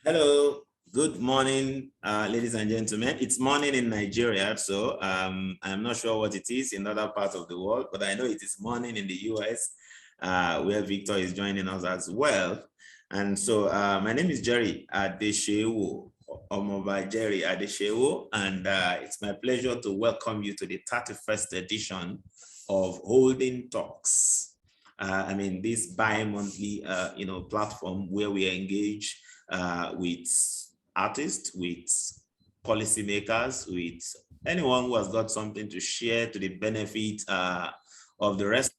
Hello, good morning, ladies and gentlemen. It's morning in Nigeria, so I'm not sure what it is in other parts of the world, but I know it is morning in the US, where Victor is joining us as well. And so my name is Jerry Adeshewo, Omoba Jerry Adeshewo, and it's my pleasure to welcome you to the 31st edition of Holding Talks. This bi-monthly, platform where we engage with artists, with policymakers, with anyone who has got something to share to the benefit of the rest,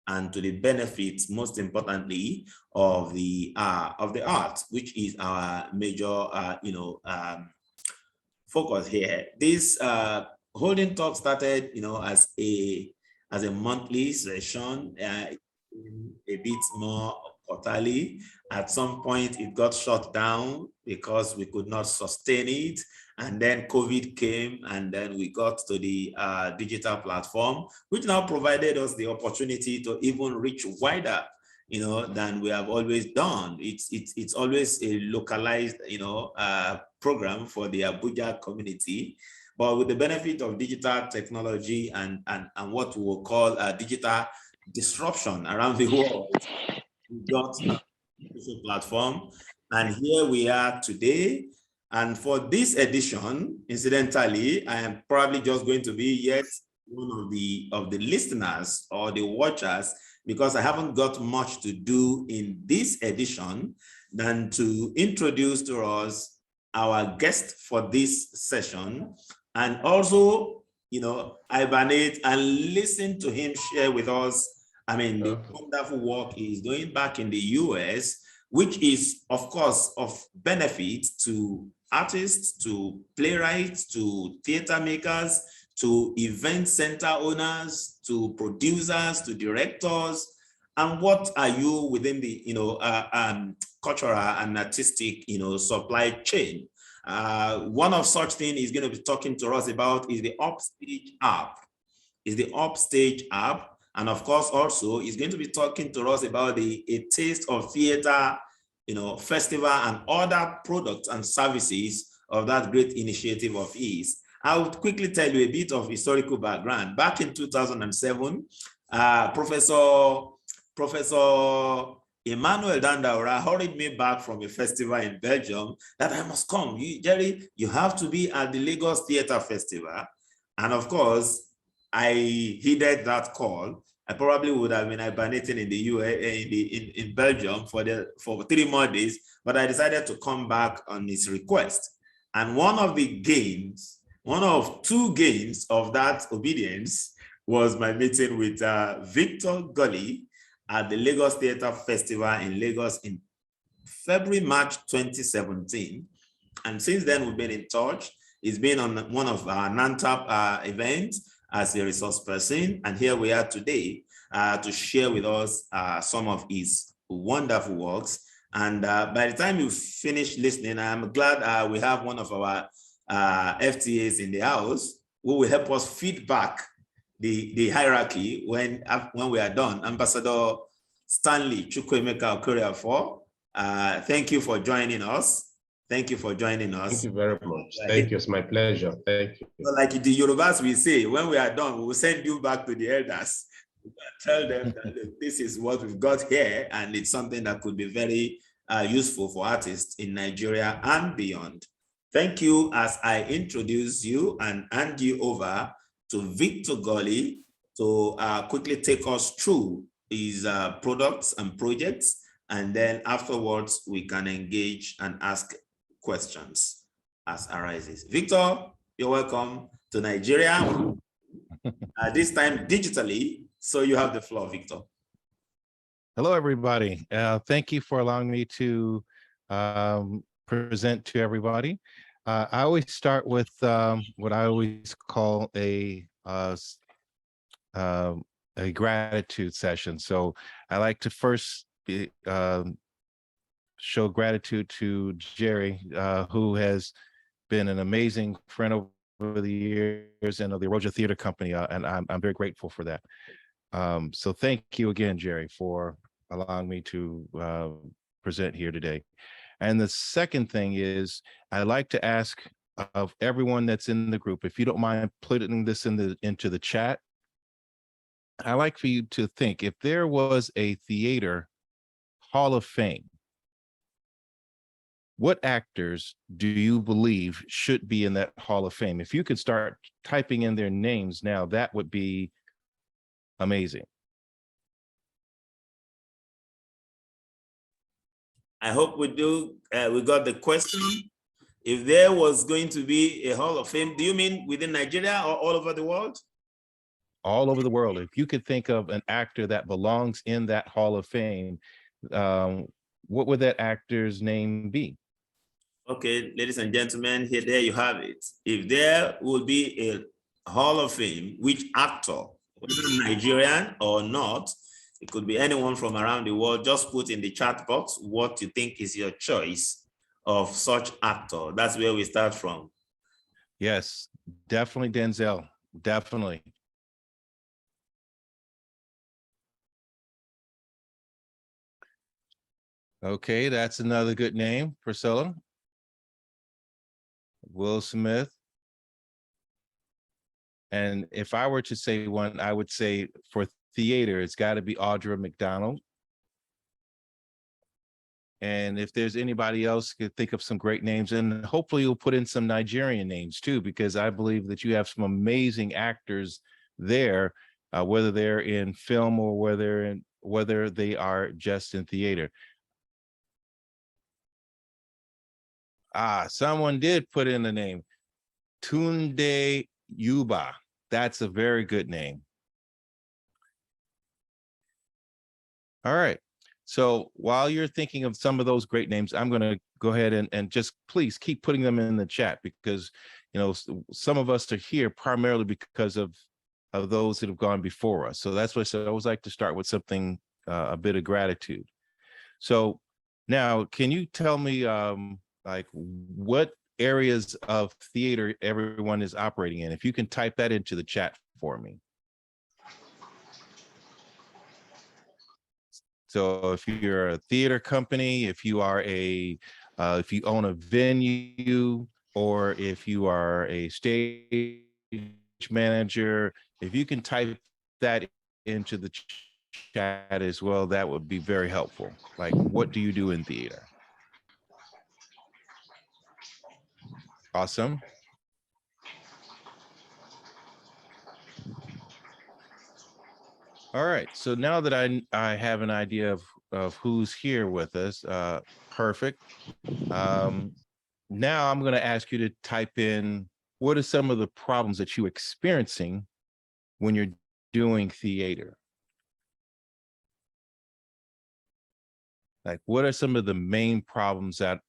and to the benefit, most importantly, of the art, which is our major, focus here. This holding talk started, as a monthly session, a bit more quarterly. At some point, it got shut down because we could not sustain it. And then COVID came, and then we got to the digital platform, which now provided us the opportunity to even reach wider, than we have always done. It's always a localized, program for the Abuja community. But with the benefit of digital technology and what we will call digital disruption around the world, we got a social platform. And here we are today. And for this edition, incidentally, I am probably just going to be yet one of the listeners or the watchers, because I haven't got much to do in this edition than to introduce to us our guest for this session, and also, hibernate and listen to him share with us, the wonderful work he's doing back in the US, which is, of course, of benefit to artists, to playwrights, to theater makers, to event center owners, to producers, to directors. And what are you within the, cultural and artistic, supply chain? One of such things he's going to be talking to us about is the Upstage app. And of course, also, he's going to be talking to us about A Taste of Theater, festival and other products and services of that great initiative of his. I'll quickly tell you a bit of historical background. Back in 2007, Professor Emmanuel Dandaura hurried me back from a festival in Belgium that I must come. Jerry, you have to be at the Lagos Theatre Festival. And of course, I heeded that call. I probably would have been hibernating in the in Belgium for 3 more days, but I decided to come back on his request. And one of 2 gains of that obedience was my meeting with Victor Gulley at the Lagos Theatre Festival in Lagos in March 2017. And since then, we've been in touch. He's been on one of our NANTAP events as a resource person. And here we are today to share with us some of his wonderful works. And by the time you finish listening, I'm glad we have one of our FTAs in the house who will help us feedback the hierarchy when we are done. Ambassador Stanley Chukwuemeka Okorafor, thank you for joining us. Thank you very much. Thank you. It's my pleasure. Thank you. So like the Yorubas will say, when we are done, we will send you back to the elders. Tell them that this is what we've got here, and it's something that could be very useful for artists in Nigeria and beyond. Thank you as I introduce you and hand you over to Victor Gulley to quickly take us through his products and projects, and then afterwards we can engage and ask questions as arises. Victor, you're welcome to Nigeria, this time digitally, so you have the floor, Victor. Hello, everybody. Thank you for allowing me to present to everybody. I always start with what I always call a gratitude session. So I like to first show gratitude to Jerry, who has been an amazing friend over the years, and of the Roja Theater Company, and I'm very grateful for that. So thank you again, Jerry, for allowing me to present here today. And the second thing is, I like to ask of everyone that's in the group, if you don't mind putting this into the chat, I like for you to think, if there was a theater Hall of Fame, what actors do you believe should be in that Hall of Fame? If you could start typing in their names now, that would be amazing. I hope we do. We got the question. If there was going to be a Hall of Fame, do you mean within Nigeria or all over the world? All over the world. If you could think of an actor that belongs in that Hall of Fame, what would that actor's name be? Okay, ladies and gentlemen, there you have it. If there would be a Hall of Fame, which actor, whether Nigerian or not, it could be anyone from around the world, just put in the chat box what you think is your choice of such actor. That's where we start from. Yes, definitely Denzel, definitely. Okay, that's another good name, Priscilla. Will Smith. And if I were to say one, I would say for theater, it's got to be Audra McDonald. And if there's anybody else could think of some great names, and hopefully you'll put in some Nigerian names too, because I believe that you have some amazing actors there, whether they're in film or whether they are just in theater. Someone did put in the name, Tunde Yuba. That's a very good name. All right. So while you're thinking of some of those great names, I'm going to go ahead and just please keep putting them in the chat, because, you know, some of us are here primarily because of those that have gone before us. So that's what I said. I always like to start with something, a bit of gratitude. So now, can you tell me like what areas of theater everyone is operating in? If you can type that into the chat for me. So if you're a theater company, if you are if you own a venue, or if you are a stage manager, if you can type that into the chat as well, that would be very helpful. Like, what do you do in theater? Awesome. All right, so now that I have an idea of who's here with us, perfect. Now I'm going to ask you to type in, what are some of the problems that you're experiencing when you're doing theater? Like, what are some of the main problems that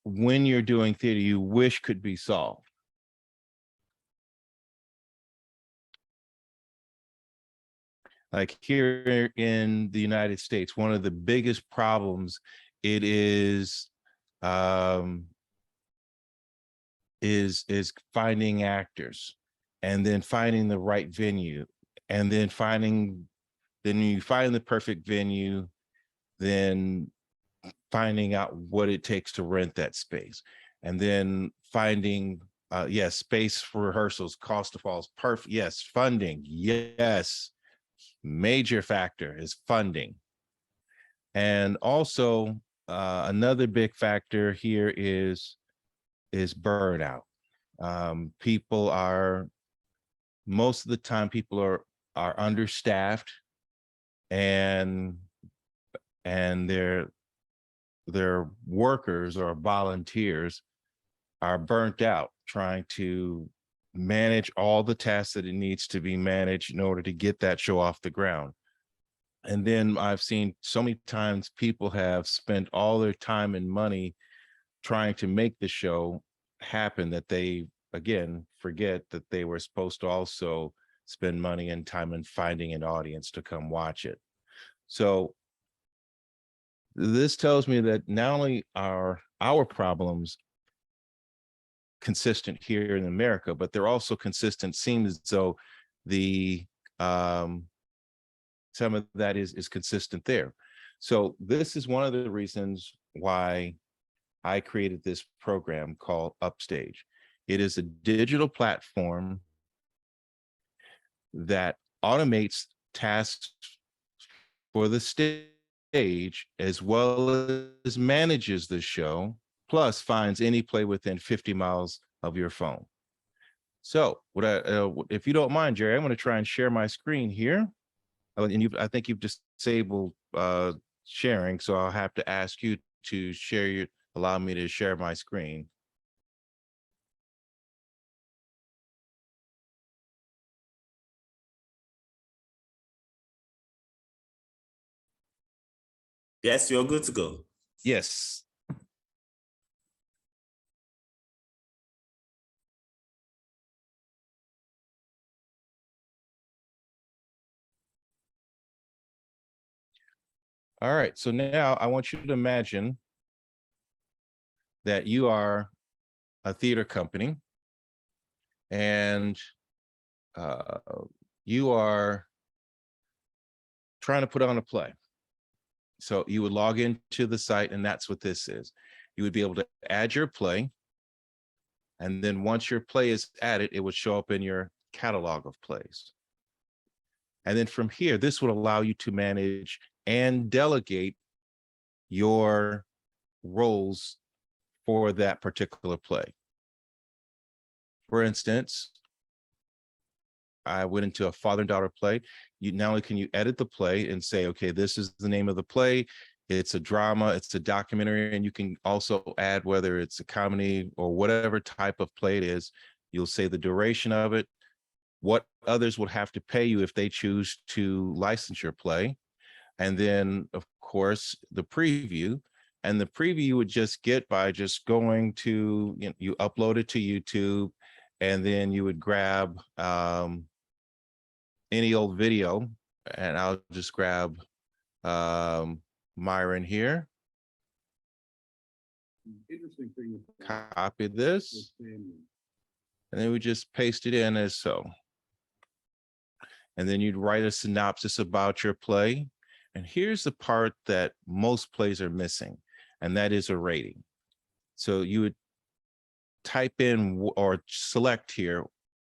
when you're doing theater you wish could be solved? Like here in the United States, one of the biggest problems it is finding actors, and then finding the right venue, and then you find the perfect venue, then finding out what it takes to rent that space, and then finding yes, space for rehearsals, cost of falls, perfect, yes, funding, yes, major factor is funding. And also another big factor here is burnout. Most of the time people are understaffed, and their workers or volunteers are burnt out trying to manage all the tasks that it needs to be managed in order to get that show off the ground. And then I've seen so many times people have spent all their time and money trying to make the show happen that they, again, forget that they were supposed to also spend money and time in finding an audience to come watch it. So this tells me that not only are our problems consistent here in America, but they're also consistent. Seems as though the some of that is consistent there. So this is one of the reasons why I created this program called Upstage. It is a digital platform that automates tasks for the stage as well as manages the show, plus finds any play within 50 miles of your phone. So if you don't mind, Jerry, I'm going to try and share my screen here. And I think you've disabled sharing, so I'll have to ask you to allow me to share my screen. Yes, you're good to go. Yes. All right, so now I want you to imagine that you are a theater company and you are trying to put on a play. So you would log into the site, and that's what this is. You would be able to add your play. And then once your play is added, it would show up in your catalog of plays. And then from here, this would allow you to manage and delegate your roles for that particular play. For instance, I went into a father and daughter play. Not only can you edit the play and say, okay, this is the name of the play, it's a drama, it's a documentary, and you can also add whether it's a comedy or whatever type of play it is. You'll say the duration of it, what others would have to pay you if they choose to license your play. And then, of course, the preview. And the preview you would just get by just going to, you upload it to YouTube, and then you would grab any old video, and I'll just grab Myron here. Interesting thing. Copy this, and then we just paste it in as so. And then you'd write a synopsis about your play. And here's the part that most plays are missing, and that is a rating. So you would type in or select here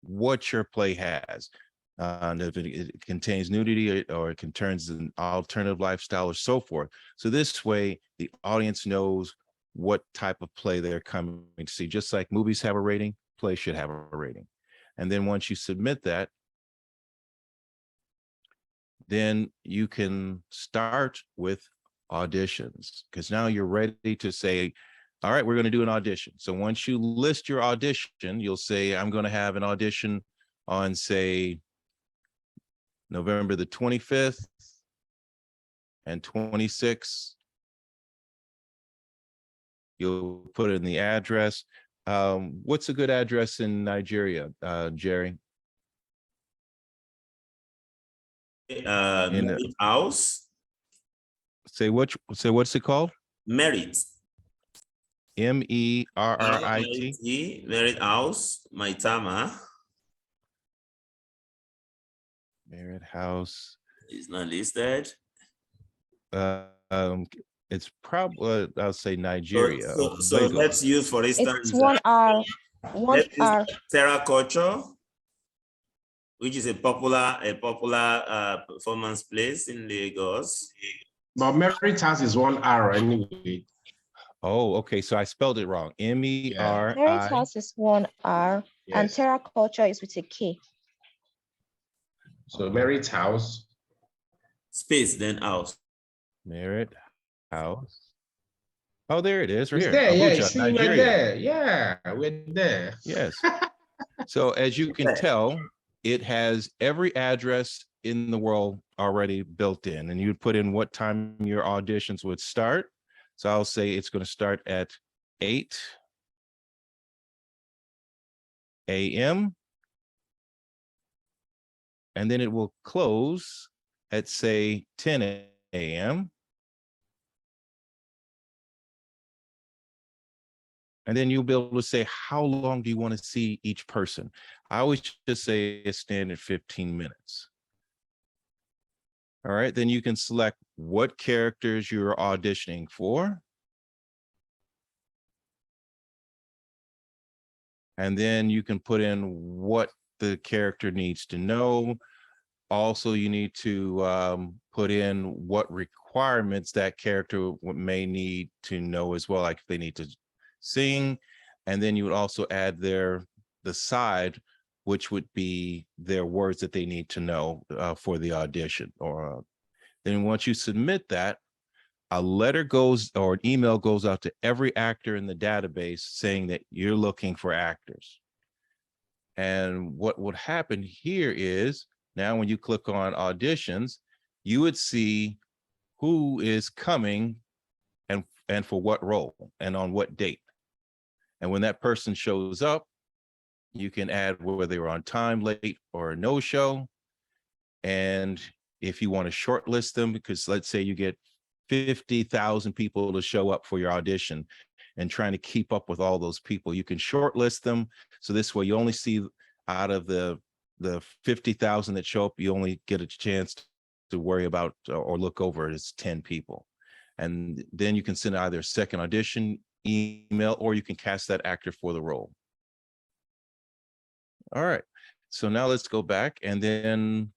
what your play has. If it contains nudity or it contains an alternative lifestyle or so forth. So this way, the audience knows what type of play they're coming to see. Just like movies have a rating, play should have a rating. And then once you submit that, then you can start with auditions, because now you're ready to say, all right, we're going to do an audition. So once you list your audition, you'll say, I'm going to have an audition on, say, November the 25th and 26th. You'll put in the address. What's a good address in Nigeria, Jerry? Merit House. What's it called? Merit. MERRIT. Merit House, Maitama. Merit House. It's not listed. It's probably, I'll say Nigeria. So let's use, for instance, it's 1 hour. 1 hour. Terra Culture, which is a popular performance place in Lagos. But Merit House is 1 hour anyway. Oh, okay. So I spelled it wrong. MERI. Merit House is 1 hour, Yes. and Terra Culture is with a K. So Merit House. Space, then house. Merit House. Oh, there it is, right It's here. there, yeah, Abuja, you see, Nigeria. we're there. Yeah, we're there. Yes. So as you can tell, it has every address in the world already built in, and you'd put in what time your auditions would start. So I'll say it's going to start at 8 a.m. and then it will close at, say, 10 a.m. And then you'll be able to say, how long do you want to see each person? I always just say a standard 15 minutes. All right, then you can select what characters you're auditioning for. And then you can put in what the character needs to know. Also, you need to put in what requirements that character may need to know as well, like if they need to sing. And then you would also add the side, which would be their words that they need to know for the audition. Or then once you submit that, a letter goes or an email goes out to every actor in the database saying that you're looking for actors. And what would happen here is now when you click on auditions, you would see who is coming and for what role and on what date. And when that person shows up, you can add whether they were on time, late, or no show. And if you want to shortlist them, because let's say you get 50,000 people to show up for your audition and trying to keep up with all those people, you can shortlist them. So this way you only see out of the 50,000 that show up, you only get a chance to worry about or look over as 10 people. And then you can send either a second audition email or you can cast that actor for the role. All right, so now let's go back and then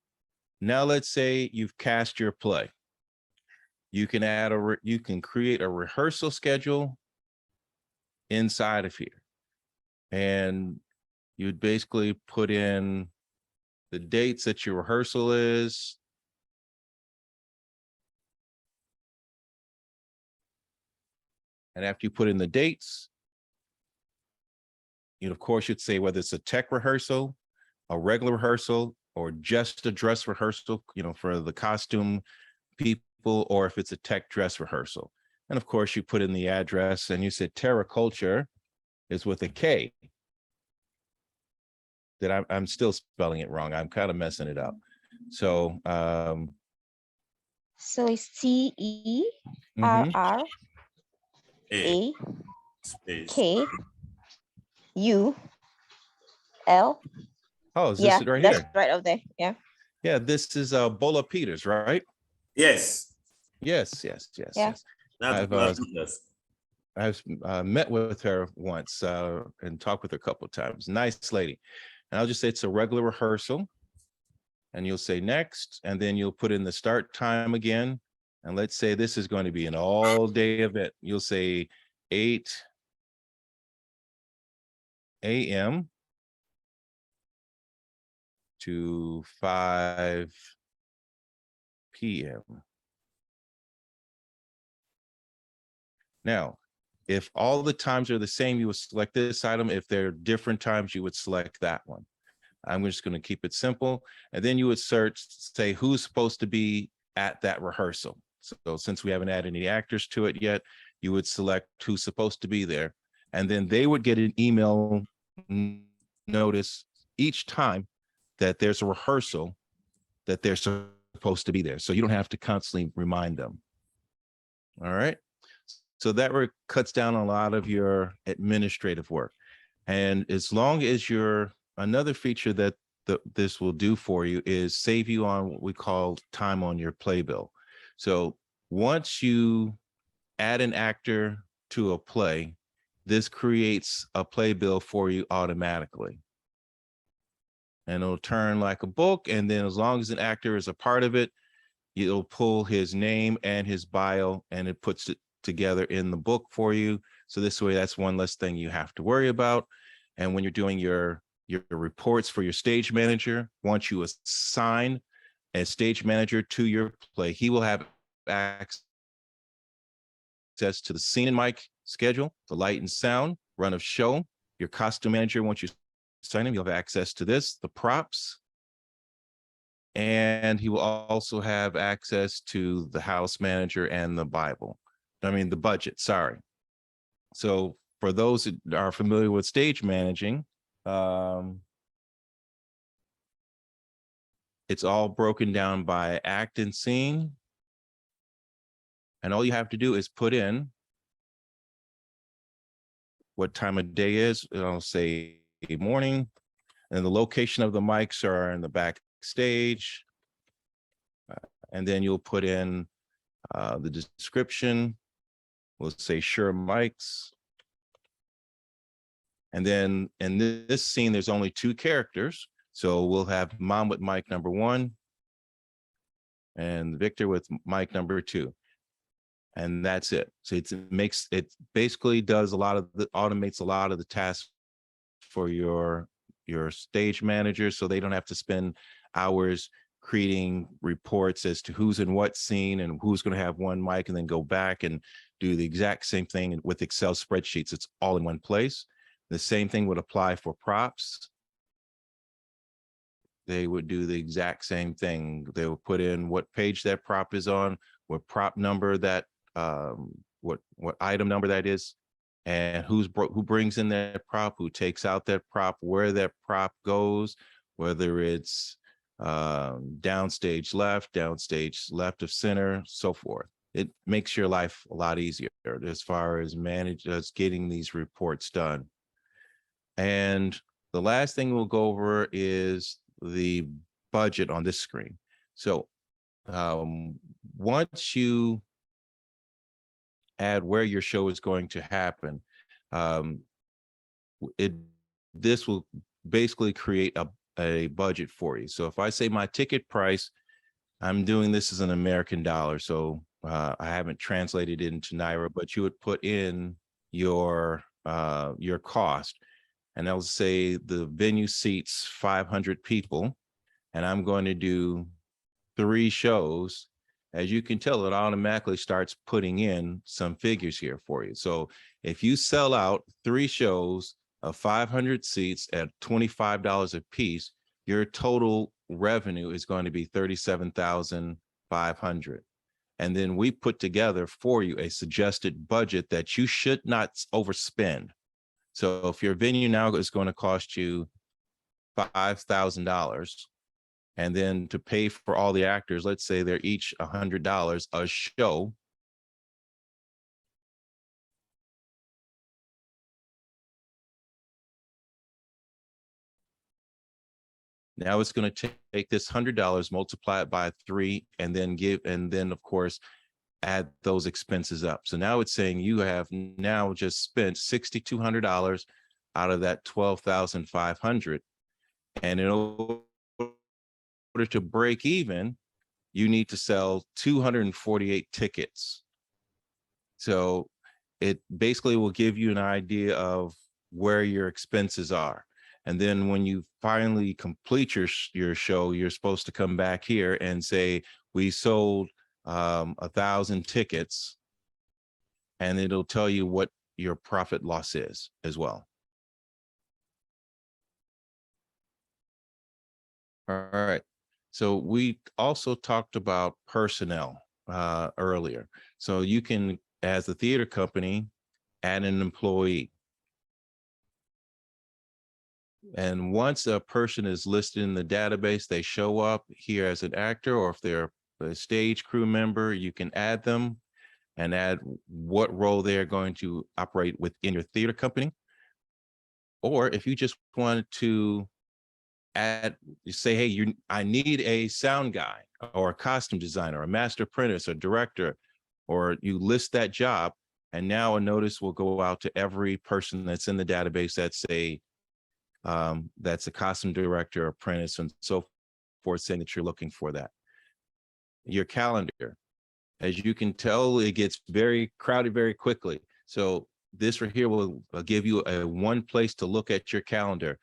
now let's say you've cast your play. You can you can create a rehearsal schedule inside of here. And you'd basically put in the dates that your rehearsal is. And after you put in the dates, you of course should say whether it's a tech rehearsal, a regular rehearsal, or just a dress rehearsal, for the costume people, or if it's a tech dress rehearsal. And of course you put in the address and you said Terra Culture is with a K. That I'm still spelling it wrong. I'm kind of messing it up. So So it's TERRA space. KUL. oh, is Yeah, this it right that's here? right up there. Yeah. Yeah, this is Bola Peters, right? Yes. Yes. Yeah. I've met with her once and talked with her a couple of times. Nice lady. And I'll just say it's a regular rehearsal. And you'll say next, and then you'll put in the start time again. And let's say this is going to be an all-day event. You'll say 8 a.m. to 5 p.m. Now, if all the times are the same, you would select this item. If they're different times, you would select that one. I'm just going to keep it simple. And then you would search, say who's supposed to be at that rehearsal. So since we haven't added any actors to it yet, you would select who's supposed to be there. And then they would get an email notice each time that there's a rehearsal that they're supposed to be there. So you don't have to constantly remind them. All right. So that cuts down a lot of your administrative work. And as long as another feature that this will do for you is save you on what we call time on your playbill. So once you add an actor to a play, this creates a playbill for you automatically. And it'll turn like a book. And then as long as an actor is a part of it, it'll pull his name and his bio and it puts it together in the book for you. So this way, that's one less thing you have to worry about. And when you're doing your reports for your stage manager, once you assign a stage manager to your play, he will have access to the scene and mic schedule, the light and sound, run of show. Your costume manager, once you assign him, you'll have access to this, the props. And he will also have access to the house manager and the the budget, sorry. So for those that are familiar with stage managing, it's all broken down by act and scene. And all you have to do is put in what time of day is. I'll say morning, and the location of the mics are in the backstage. and then you'll put in the description. We'll say sure mics. And then in this scene, there's only 2 characters. So we'll have mom with mic number 1 and Victor with mic number 2. And that's it. So it basically does automates a lot of the tasks for your stage manager, so they don't have to spend hours creating reports as to who's in what scene and who's going to have one mic and then go back and do the exact same thing with Excel spreadsheets. It's all in one place. The same thing would apply for props. They would do the exact same thing. They will put in what page that prop is on, what prop number that, what item number that is, and who brings in that prop, who takes out that prop, where that prop goes, whether it's downstage left of center, so forth. It makes your life a lot easier as far as getting these reports done. And the last thing we'll go over is the budget on this screen. So once you add where your show is going to happen, this will basically create a budget for you. So if I say my ticket price, I'm doing this as an American dollar, so I haven't translated it into Naira, but you would put in your cost, and I'll say the venue seats 500 people, and I'm going to do 3 shows. As you can tell, it automatically starts putting in some figures here for you. So if you sell out 3 shows of 500 seats at $25 a piece, your total revenue is going to be $37,500. And then we put together for you a suggested budget that you should not overspend. So if your venue now is going to cost you $5,000, and then to pay for all the actors, let's say they're each $100 a show. Now it's going to take this $100, multiply it by 3, and then of course, add those expenses up. So now it's saying you have now just spent $6,200 out of that $12,500. And in order to break even, you need to sell 248 tickets. So it basically will give you an idea of where your expenses are. And then when you finally complete your show, you're supposed to come back here and say, we sold 1,000 tickets, and it'll tell you what your profit loss is as well. All right. So we also talked about personnel earlier. So you can, as a theater company, add an employee. And once a person is listed in the database, they show up here as an actor, or if they're a stage crew member, you can add them and add what role they're going to operate within your theater company. Or if you just wanted to add, you say, hey, I need a sound guy or a costume designer, a master apprentice, or director, or you list that job, and now a notice will go out to every person that's in the database that's a costume director, apprentice, and so forth, saying that you're looking for that. Your calendar, as you can tell, it gets very crowded very quickly. So this right here will give you one place to look at your calendar.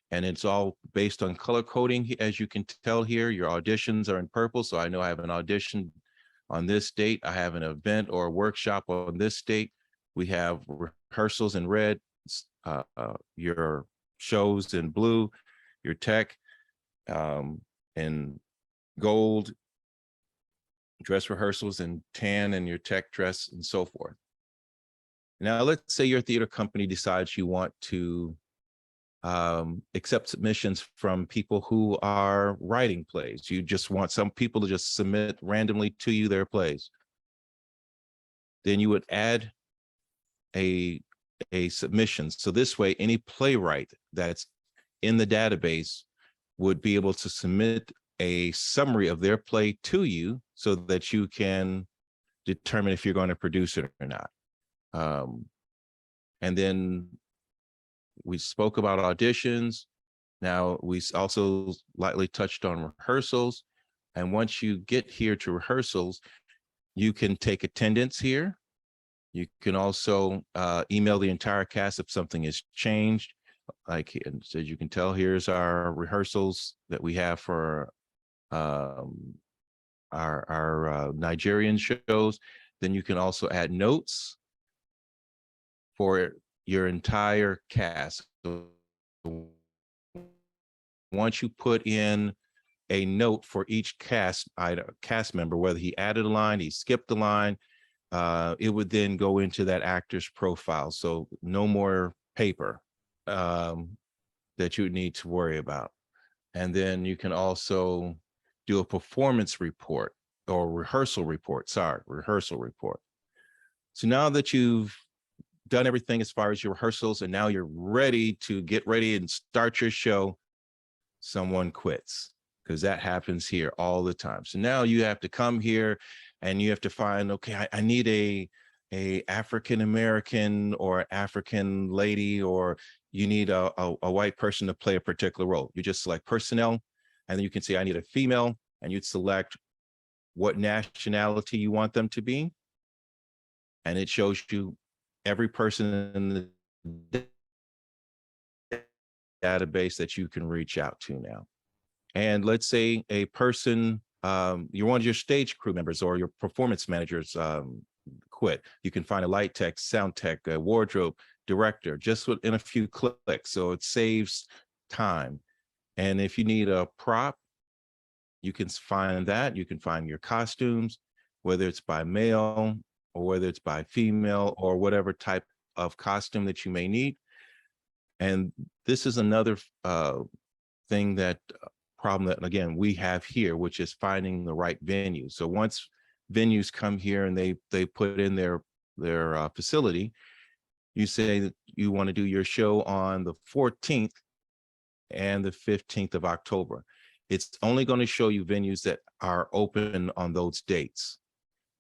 And it's all based on color coding. As you can tell here, your auditions are in purple. So I know I have an audition on this date. I have an event or a workshop on this date. We have rehearsals in red, your shows in blue, your tech in gold, dress rehearsals in tan, and your tech dress, and so forth. Now, let's say your theater company decides you want to accept submissions from people who are writing plays. You just want some people to just submit randomly to you their plays. Then you would add a submission. So this way, any playwright that's in the database would be able to submit a summary of their play to you, so that you can determine if you're going to produce it or not. And then we spoke about auditions. Now we also lightly touched on rehearsals. And once you get here to rehearsals, you can take attendance here. You can also email the entire cast if something has changed. Like, as you can tell, here's our rehearsals that we have for our Nigerian shows. Then you can also add notes for your entire cast. So once you put in a note for each cast member, whether he added a line, he skipped a line, it would then go into that actor's profile. So no more paper that you need to worry about. And then you can also do a performance report or rehearsal report. So now that you've done everything as far as your rehearsals and now you're ready to get ready and start your show, someone quits, because that happens here all the time. So now you have to come here and you have to find, okay, I need a African-American or African lady, or you need a white person to play a particular role. You just select personnel, and then you can say, I need a female, and you'd select what nationality you want them to be. And it shows you every person in the database that you can reach out to now. And let's say a person, you're one of your stage crew members or your performance managers quit. You can find a light tech, sound tech, a wardrobe director, just in a few clicks. So it saves time. And if you need a prop, you can find that. You can find your costumes, whether it's by male or whether it's by female or whatever type of costume that you may need. And this is another thing that problem that, again, we have here, which is finding the right venue. So once venues come here and they put in their facility, you say that you want to do your show on the 14th and the 15th of October. It's only going to show you venues that are open on those dates.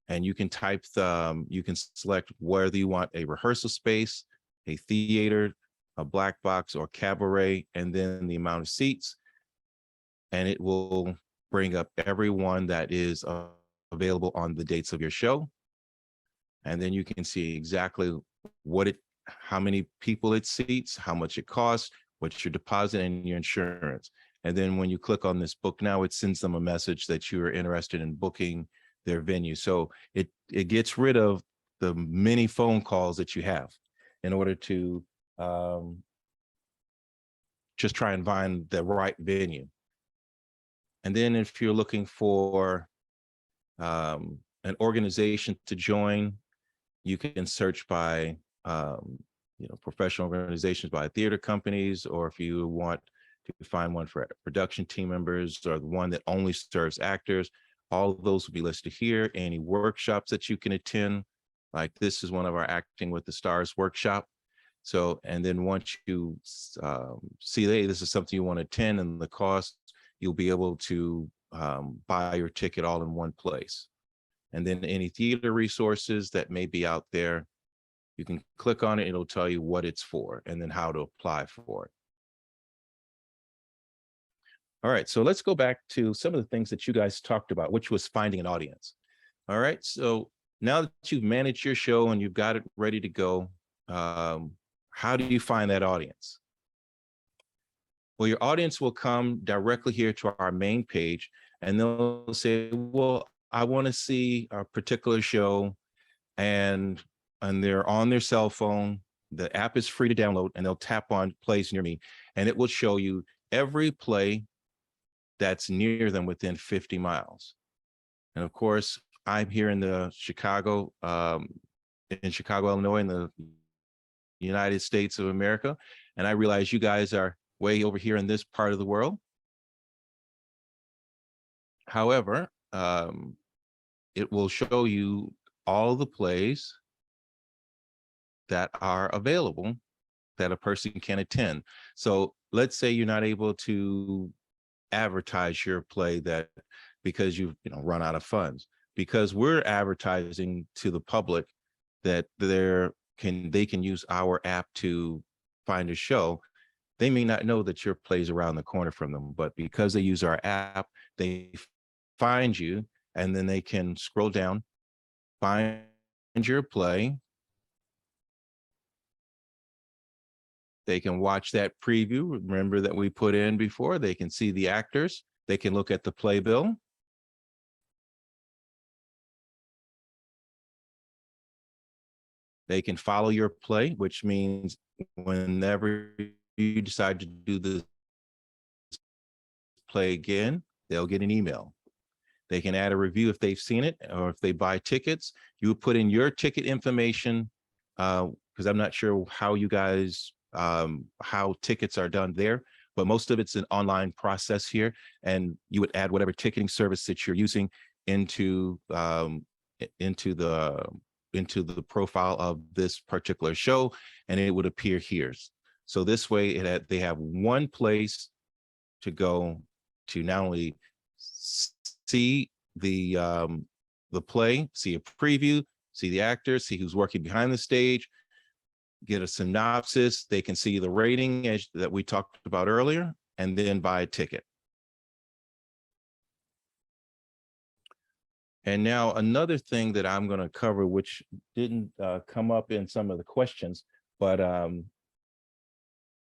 And you can type you can select whether you want a rehearsal space, a theater, a black box, or cabaret, and then the amount of seats. And it will bring up everyone that is available on the dates of your show. And then you can see exactly how many people it seats, how much it costs, what's your deposit and your insurance. And then when you click on this book now, it sends them a message that you are interested in booking their venue. So it gets rid of the many phone calls that you have in order to just try and find the right venue. And then if you're looking for an organization to join, you can search by professional organizations, by theater companies, or if you want to find one for production team members or the one that only serves actors, all of those will be listed here. Any workshops that you can attend, like this is one of our Acting with the Stars workshop. So, and then once you see, hey, this is something you want to attend and the cost, you'll be able to buy your ticket all in one place. And then any theater resources that may be out there, you can click on it, it'll tell you what it's for and then how to apply for it. All right, so let's go back to some of the things that you guys talked about, which was finding an audience. All right, so now that you've managed your show and you've got it ready to go, how do you find that audience? Well, your audience will come directly here to our main page and they'll say, well, I want to see a particular show, and they're on their cell phone. The app is free to download, and they'll tap on Plays Near Me, and it will show you every play that's near them within 50 miles. And of course, I'm here in the Chicago, Illinois, in the United States of America, and I realize you guys are way over here in this part of the world. However, it will show you all the plays that are available that a person can attend. So let's say you're not able to advertise your play because you've run out of funds. because we're advertising to the public that they can use our app to find a show, they may not know that your play's around the corner from them, but because they use our app, they find you, and then they can scroll down, find your play. They can watch that preview, remember that we put in before. They can see the actors. They can look at the playbill. They can follow your play, which means whenever you decide to do this play again, they'll get an email. They can add a review if they've seen it, or if they buy tickets, you put in your ticket information, because I'm not sure how you guys, how tickets are done there, but most of it's an online process here. And you would add whatever ticketing service that you're using into the profile of this particular show, and it would appear here. So this way they have one place to go to not only see the play, see a preview, see the actors, see who's working behind the stage, get a synopsis. They can see the rating that we talked about earlier, and then buy a ticket. And now another thing that I'm going to cover, which didn't come up in some of the questions, but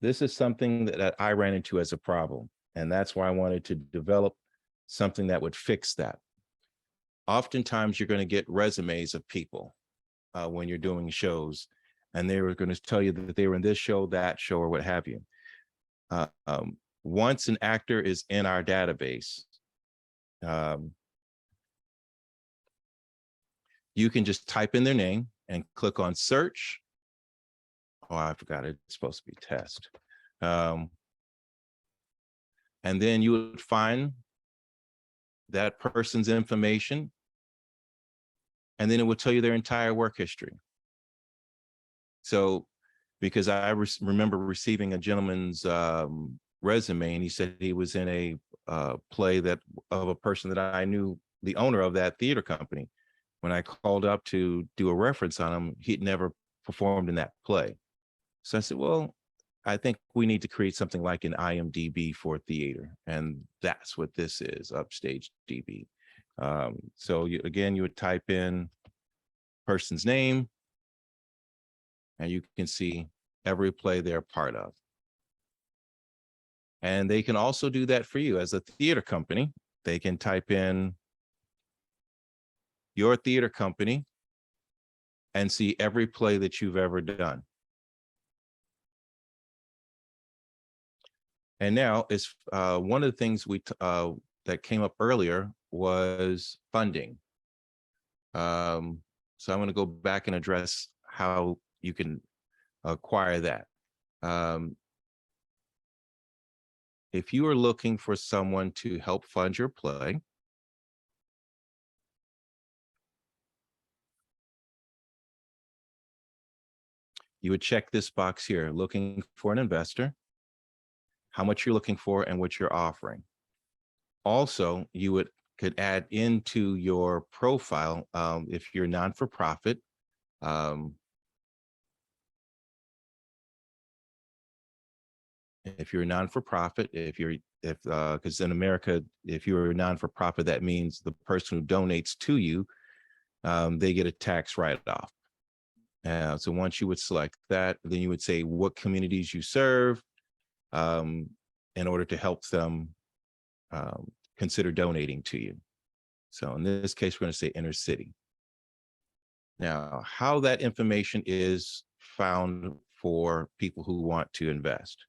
this is something that I ran into as a problem. And that's why I wanted to develop something that would fix that. Oftentimes, you're going to get resumes of people when you're doing shows, and they were going to tell you that they were in this show, that show, or what have you. Once an actor is in our database, you can just type in their name and click on search. Oh, I forgot it's supposed to be test. And then you would find that person's information, and then it will tell you their entire work history. So, because I remember receiving a gentleman's resume, and he said he was in a play of a person that I knew, the owner of that theater company. When I called up to do a reference on him, he'd never performed in that play. So I said, well, I think we need to create something like an IMDb for theater. And that's what this is, Upstage DB. So you would type in person's name, and you can see every play they're part of. And they can also do that for you as a theater company. They can type in your theater company and see every play that you've ever done. And now it's one of the things that came up earlier was funding. So I'm going to go back and address how you can acquire that. If you are looking for someone to help fund your play, you would check this box here, looking for an investor, how much you're looking for, and what you're offering. Also, you could add into your profile, if you're non-for-profit, because in America, if you're a non-for-profit, that means the person who donates to you, they get a tax write-off. So once you would select that, then you would say what communities you serve in order to help them consider donating to you. So in this case, we're going to say inner city. Now, how that information is found for people who want to invest.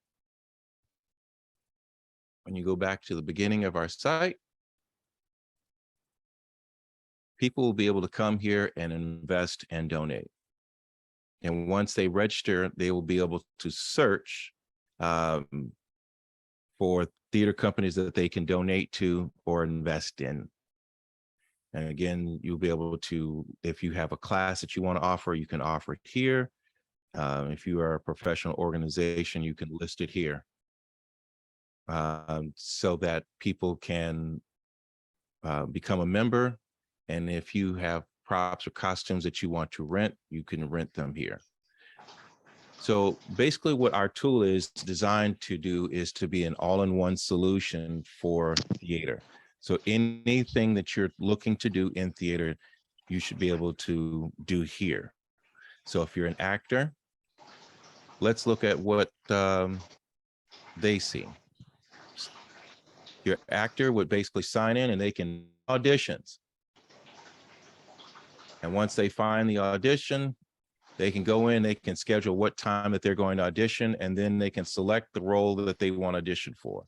When you go back to the beginning of our site, people will be able to come here and invest and donate. And once they register, they will be able to search for theater companies that they can donate to or invest in. And again, you'll be able to, if you have a class that you want to offer, you can offer it here. If you are a professional organization, you can list it here so that people can become a member And if you have props or costumes that you want to rent, you can rent them here. So basically what our tool is designed to do is to be an all-in-one solution for theater. So anything that you're looking to do in theater, you should be able to do here. So if you're an actor, let's look at what they see. Your actor would basically sign in and they can auditions. And once they find the audition, they can go in, they can schedule what time that they're going to audition, and then they can select the role that they want to audition for.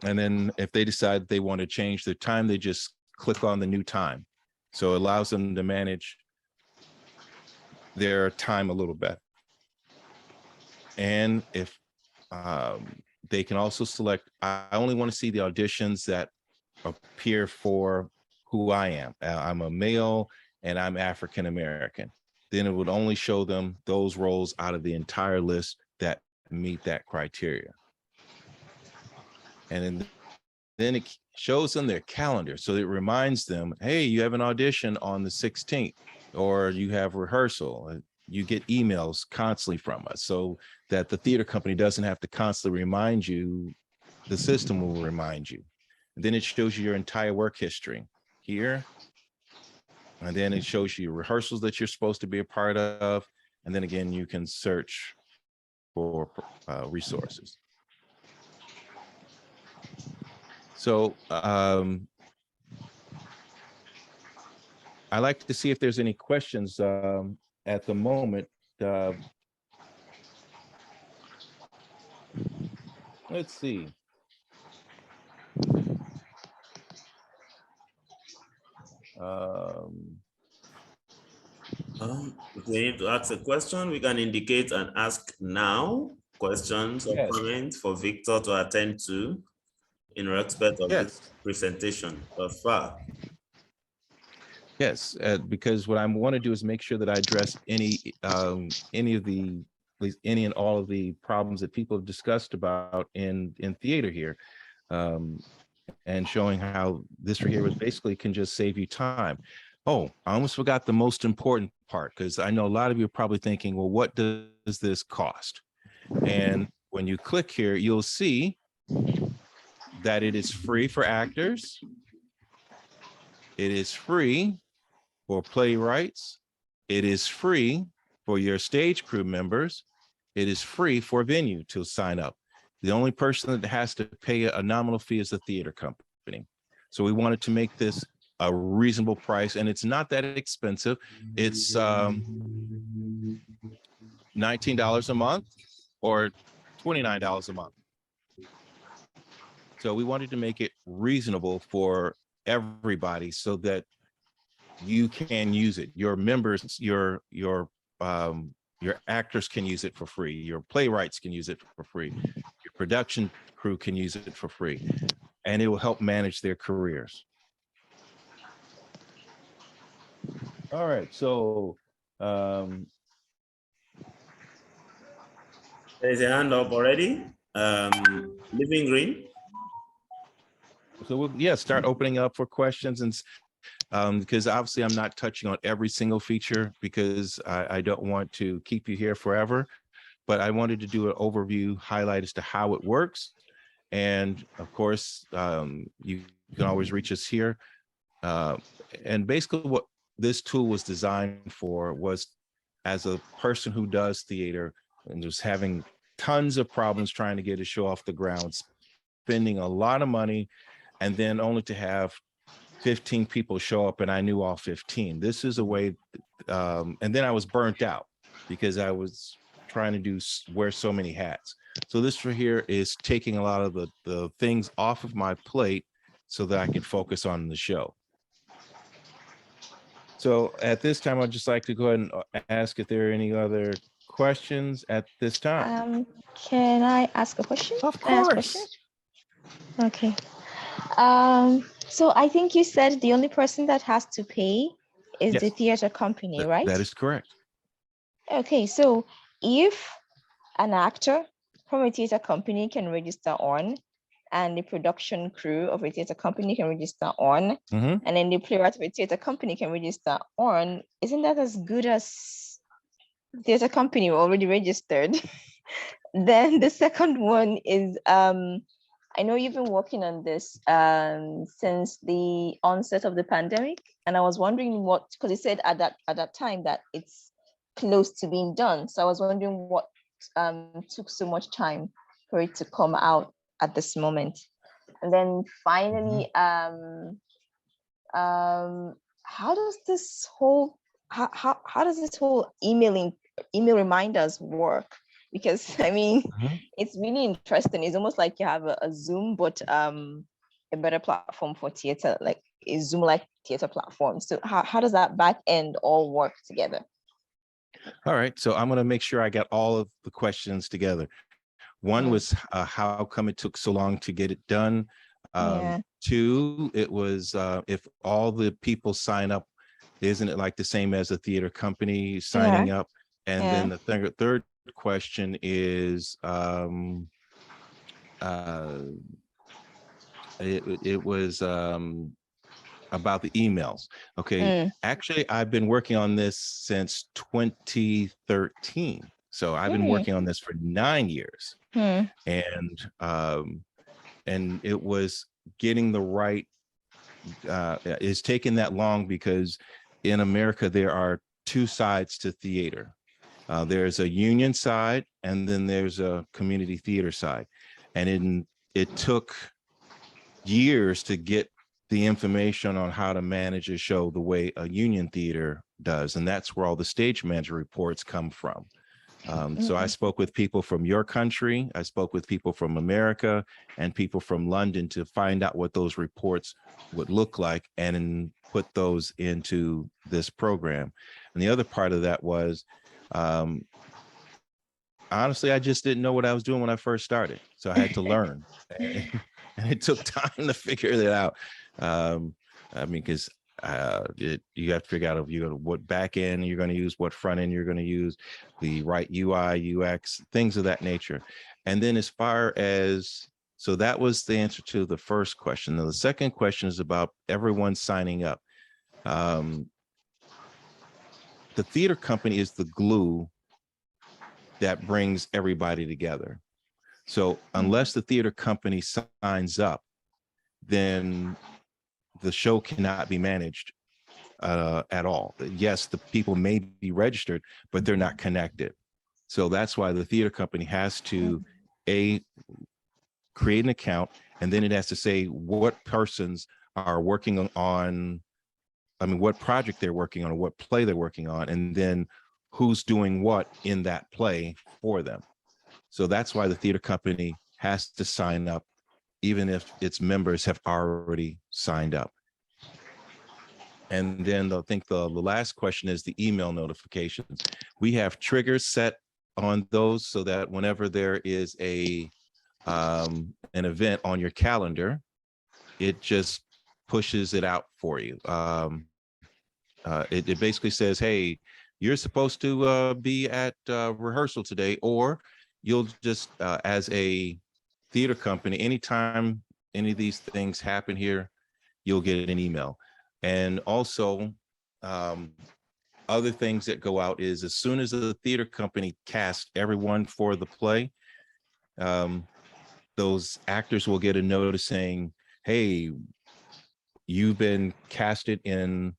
And then if they decide they want to change the time, they just click on the new time. So it allows them to manage their time a little bit. And if they can also select, I only want to see the auditions that appear for who I am. I'm a male and I'm African American. Then it would only show them those roles out of the entire list that meet that criteria. And then it shows them their calendar. So it reminds them, hey, you have an audition on the 16th, or you have rehearsal. You get emails constantly from us so that the theater company doesn't have to constantly remind you. The system will remind you. And then it shows you your entire work history here. And then it shows you your rehearsals that you're supposed to be a part of. And then again, you can search for resources. So I like to see if there's any questions at the moment. Let's see. If we need to ask a question, we can indicate and ask now questions or Yes. comments for Victor to attend to in respect of this presentation thus far. Yes, because what I want to do is make sure that I address any of the, at least any and all of the problems that people have discussed about in theater here, and showing how this right here was basically can just save you time. Oh, I almost forgot the most important part, because I know a lot of you are probably thinking, well, what does this cost? And when you click here, you'll see that it is free for actors. It is free for playwrights. It is free for your stage crew members. It is free for venue to sign up. The only person that has to pay a nominal fee is the theater company. So we wanted to make this a reasonable price, and it's not that expensive. It's $19 a month or $29 a month. So we wanted to make it reasonable for everybody so that you can use it. Your members, your actors can use it for free. Your playwrights can use it for free. Your production crew can use it for free, and it will help manage their careers. All right, so There's a hand up already. Living Green. so we'll start opening up for questions, and because obviously I'm not touching on every single feature because I don't want to keep you here forever, but I wanted to do an overview highlight as to how it works. And of course, you can always reach us here. And basically what this tool was designed for was, as a person who does theater and just having tons of problems trying to get a show off the ground, spending a lot of money, and then only to have 15 people show up and I knew all 15. This is a way, and then I was burnt out because I was trying to wear so many hats. So this right here is taking a lot of the things off of my plate so that I can focus on the show. So at this time, I'd just like to go ahead and ask if there are any other questions at this time. Can I ask a question? Of Can I ask a course. question? Okay. So I think you said the only person that has to pay is the Yes. theater company, right? That is correct. Okay, so if an actor from a theater company can register on, and the production crew of a theater company can register on, Mhm. and then the playwright of a theater company can register on. Isn't that as good as theater company already registered? Then the second one is I know you've been working on this since the onset of the pandemic, and I was wondering what, because you said at that time that it's close to being done. So I was wondering what took so much time for it to come out at this moment. And then finally, how does this whole how does this whole email reminders work? Because I mean, Mhm. it's really interesting. It's almost like you have a Zoom, but a better platform for theater, like a Zoom like theater platform. So how does that back end all work together? All right, so I'm going to make sure I got all of the questions together. One was how come it took so long to get it done? Yeah. Two, it was if all the people sign up, isn't it like the same as a theater company signing up? And then the third question is it was about the emails. Okay, actually, I've been working on this since 2013. So I've been working on this for 9 years. And it was getting the right it's taken that long because in America there are two sides to theater. There's a union side and then there's a community theater side, and it took years to get the information on how to manage a show the way a union theater does, and that's where all the stage manager reports come from. So I spoke with people from your country, I spoke with people from America and people from London to find out what those reports would look like and put those into this program. And the other part of that was, honestly, I just didn't know what I was doing when I first started. So I had to learn. And it took time to figure that out. I mean, because you have to figure out if you're going to what back end you're going to use, what front end you're going to use, the right UI, UX, things of that nature. And then as far as, so that was the answer to the first question. Now, the second question is about everyone signing up. The theater company is the glue that brings everybody together. So unless the theater company signs up, then the show cannot be managed at all. Yes, the people may be registered, but they're not connected. So that's why the theater company has to create an account, and then it has to say what persons are working on, I mean, what project they're working on or what play they're working on, and then who's doing what in that play for them. So that's why the theater company has to sign up, even if its members have already signed up. And then I think the last question is the email notifications. We have triggers set on those so that whenever there is an event on your calendar, it just pushes it out for you. It basically says, hey, you're supposed to be at rehearsal today, or you'll just, as a theater company, anytime any of these things happen here, you'll get an email. And also, other things that go out is as soon as the theater company casts everyone for the play, those actors will get a notice saying, hey, you've been casted in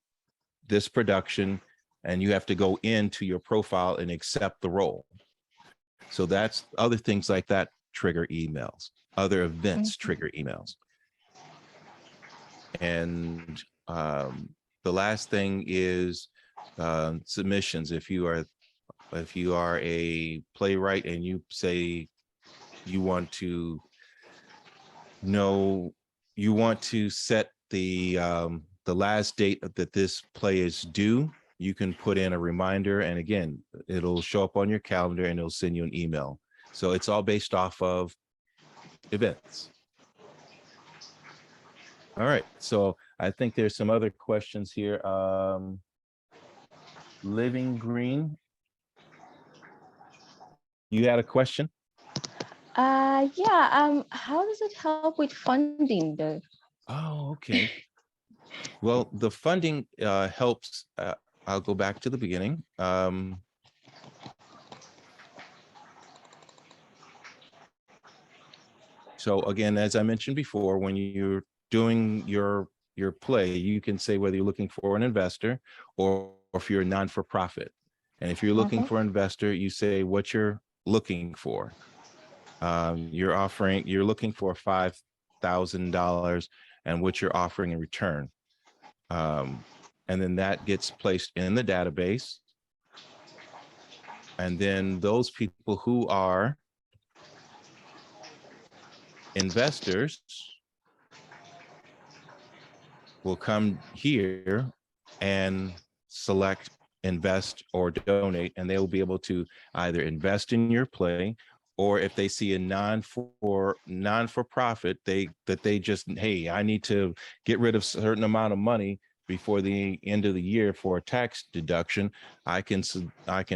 this production and you have to go into your profile and accept the role. So that's other things like that trigger emails, other events trigger emails. And the last thing is submissions. If you are a playwright and you say you want to know, you want to set the last date that this play is due, you can put in a reminder, and again, it'll show up on your calendar and it'll send you an email. So it's all based off of events. All right, so I think there's some other questions here. Living Green, you had a question? Yeah. How does it help with funding though? Oh, okay. Well, the funding helps. I'll go back to the beginning. So again, as I mentioned before, when you're doing your play, you can say whether you're looking for an investor or if you're a non-for-profit. And if you're looking for an investor, you say what you're looking for. You're looking for $5,000 and what you're offering in return. And then that gets placed in the database. And then those people who are investors will come here and select invest or donate, and they will be able to either invest in your play, or if they see a non-for-profit, they just, hey, I need to get rid of a certain amount of money before the end of the year for a tax deduction, I can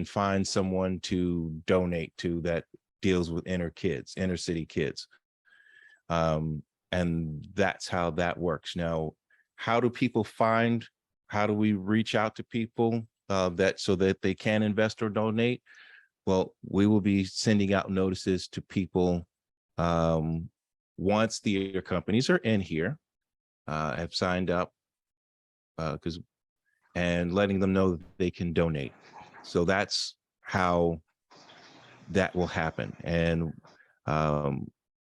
find someone to donate to that deals with inner city kids. And that's how that works. Now, how do we reach out to people so that they can invest or donate? Well, we will be sending out notices to people once the companies are in here, have signed up, and letting them know that they can donate. So that's how that will happen. And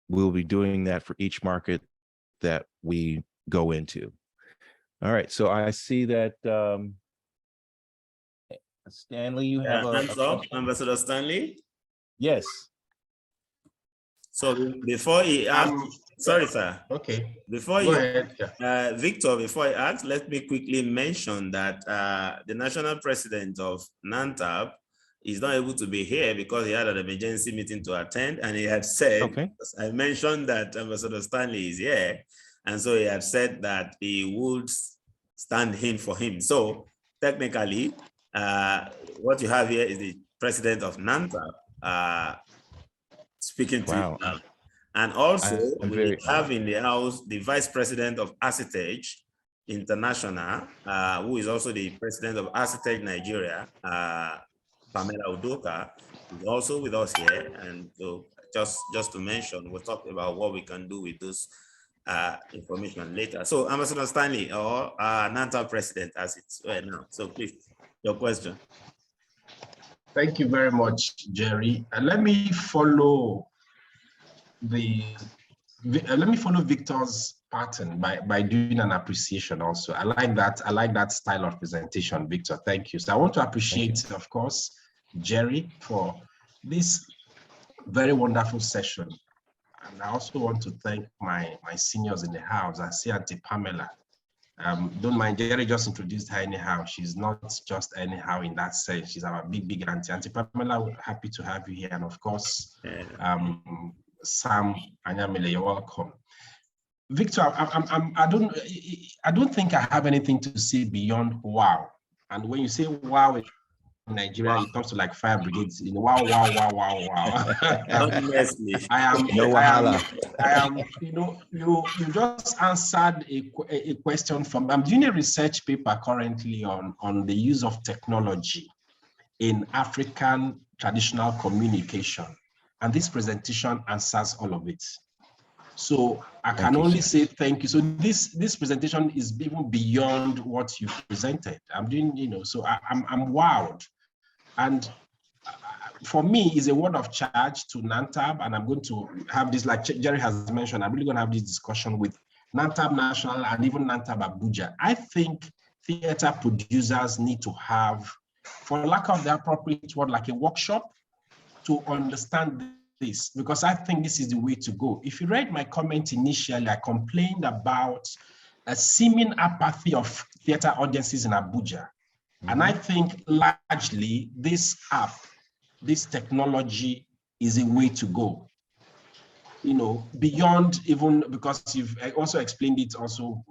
we'll be doing that for each market that we go into. All right, so I see that Stanley, you have a Hands up, question? Ambassador Stanley. Yes. So before he asks, sorry, sir. Okay. Before Go ahead. Yeah. Victor, before I ask, let me quickly mention that the national president of NANTAB is not able to be here because he had an emergency meeting to attend, and he had said, Okay. I mentioned that Ambassador Stanley is here, and so he had said that he would stand in for him. So technically, what you have here is the president of NANTAB speaking to you now. And also, we have in the house the vice president of Acetage International, who is also the president of Acetage Nigeria, Pamela Udoka, is also with us here. And so just to mention, we'll talk about what we can do with this information later. So Ambassador Stanley, or NANTAB president as it's right now. So please, your question. Thank you very much, Jerry. And let me follow Victor's pattern by doing an appreciation also. I like that style of presentation, Victor. Thank you. So I want to appreciate, of course, Jerry for this very wonderful session. And I also want to thank my seniors in the house. I see Auntie Pamela. Don't mind, Jerry just introduced her anyhow. She's not just anyhow in that sense. She's our big auntie. Auntie Pamela, we're happy to have you here. And of course, Sam Anyamile, you're welcome. Victor, I don't think I have anything to say beyond wow. And when you say wow in Nigeria, it comes to like fire brigades. You know, wow. Honestly, I am. You know, you just answered a question from. I'm doing a research paper currently on the use of technology in African traditional communication, and this presentation answers all of it. So I can only say thank you. So this presentation is even beyond what you presented. I'm doing, you know, so I'm wowed. And for me, it's a word of charge to NANTAB, and I'm going to have this, like Jerry has mentioned, I'm really going to have this discussion with NANTAB National and even NANTAB Abuja. I think theater producers need to have, for lack of the appropriate word, like a workshop to understand this, because I think this is the way to go. If you read my comment initially, I complained about a seeming apathy of theater audiences in Abuja. And I think largely this app, this technology is a way to go. You know, beyond even, because you've also explained it also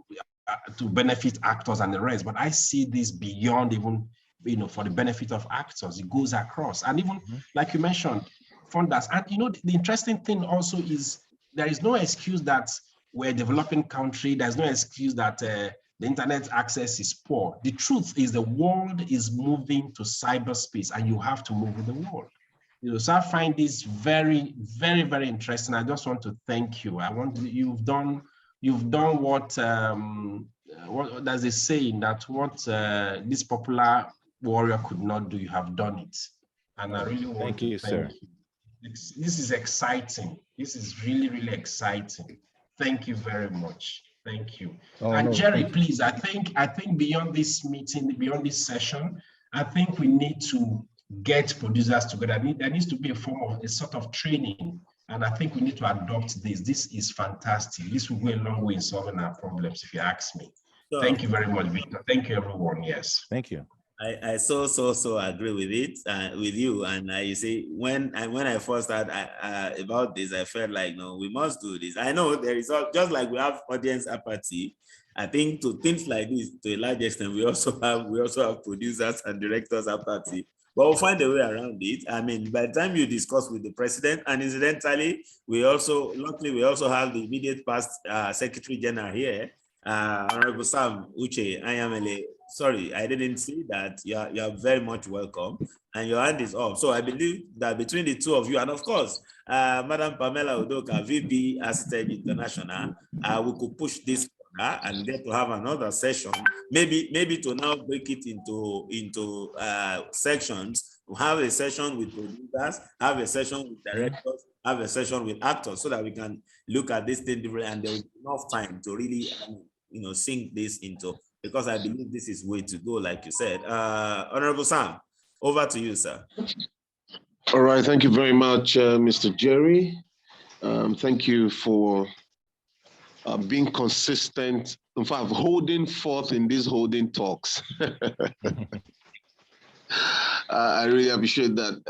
to benefit actors and the rest, but I see this beyond even, you know, for the benefit of actors, it goes across. And even like you mentioned, funders. And you know, the interesting thing also is there is no excuse that we're a developing country. There's no excuse that the internet access is poor. The truth is the world is moving to cyberspace, and you have to move with the world. You know, so I find this very, very, very interesting. I just want to thank you. You've done what does it say that what this popular warrior could not do, you have done it. And I really want to thank you. This is exciting. This is really, really exciting. Thank you very much. Thank you. And Jerry, please, I think beyond this meeting, beyond this session, I think we need to get producers together. There needs to be a sort of training. And I think we need to adopt this. This is fantastic. This will go a long way in solving our problems, if you ask me. So, thank you very much, Victor. Thank you, everyone. Yes. Thank you. I so agree with it, with you. And you see, when I first heard about this, I felt like, no, we must do this. I know there is just like we have audience apathy. I think to things like this, to a large extent, we also have producers and directors apathy. But we'll find a way around it. I mean, by the time you discuss with the president, and incidentally, luckily we also have the immediate past Secretary General here, Honorable Sam Uche Ayamele. Sorry, I didn't see that. You're very much welcome, and your hand is up. So I believe that between the two of you, and of course, Madam Pamela Udoka, VP Assisted International, we could push this and get to have another session. Maybe to now break it into sections. We have a session with producers, have a session with directors, have a session with actors, so that we can look at this thing differently, and there will be enough time to really sink this into. Because I believe this is way to go, like you said. Honorable Sam, over to you, sir. All right, thank you very much, Mr. Jerry. Thank you for being consistent, in fact, holding forth in these holding talks. I really appreciate that.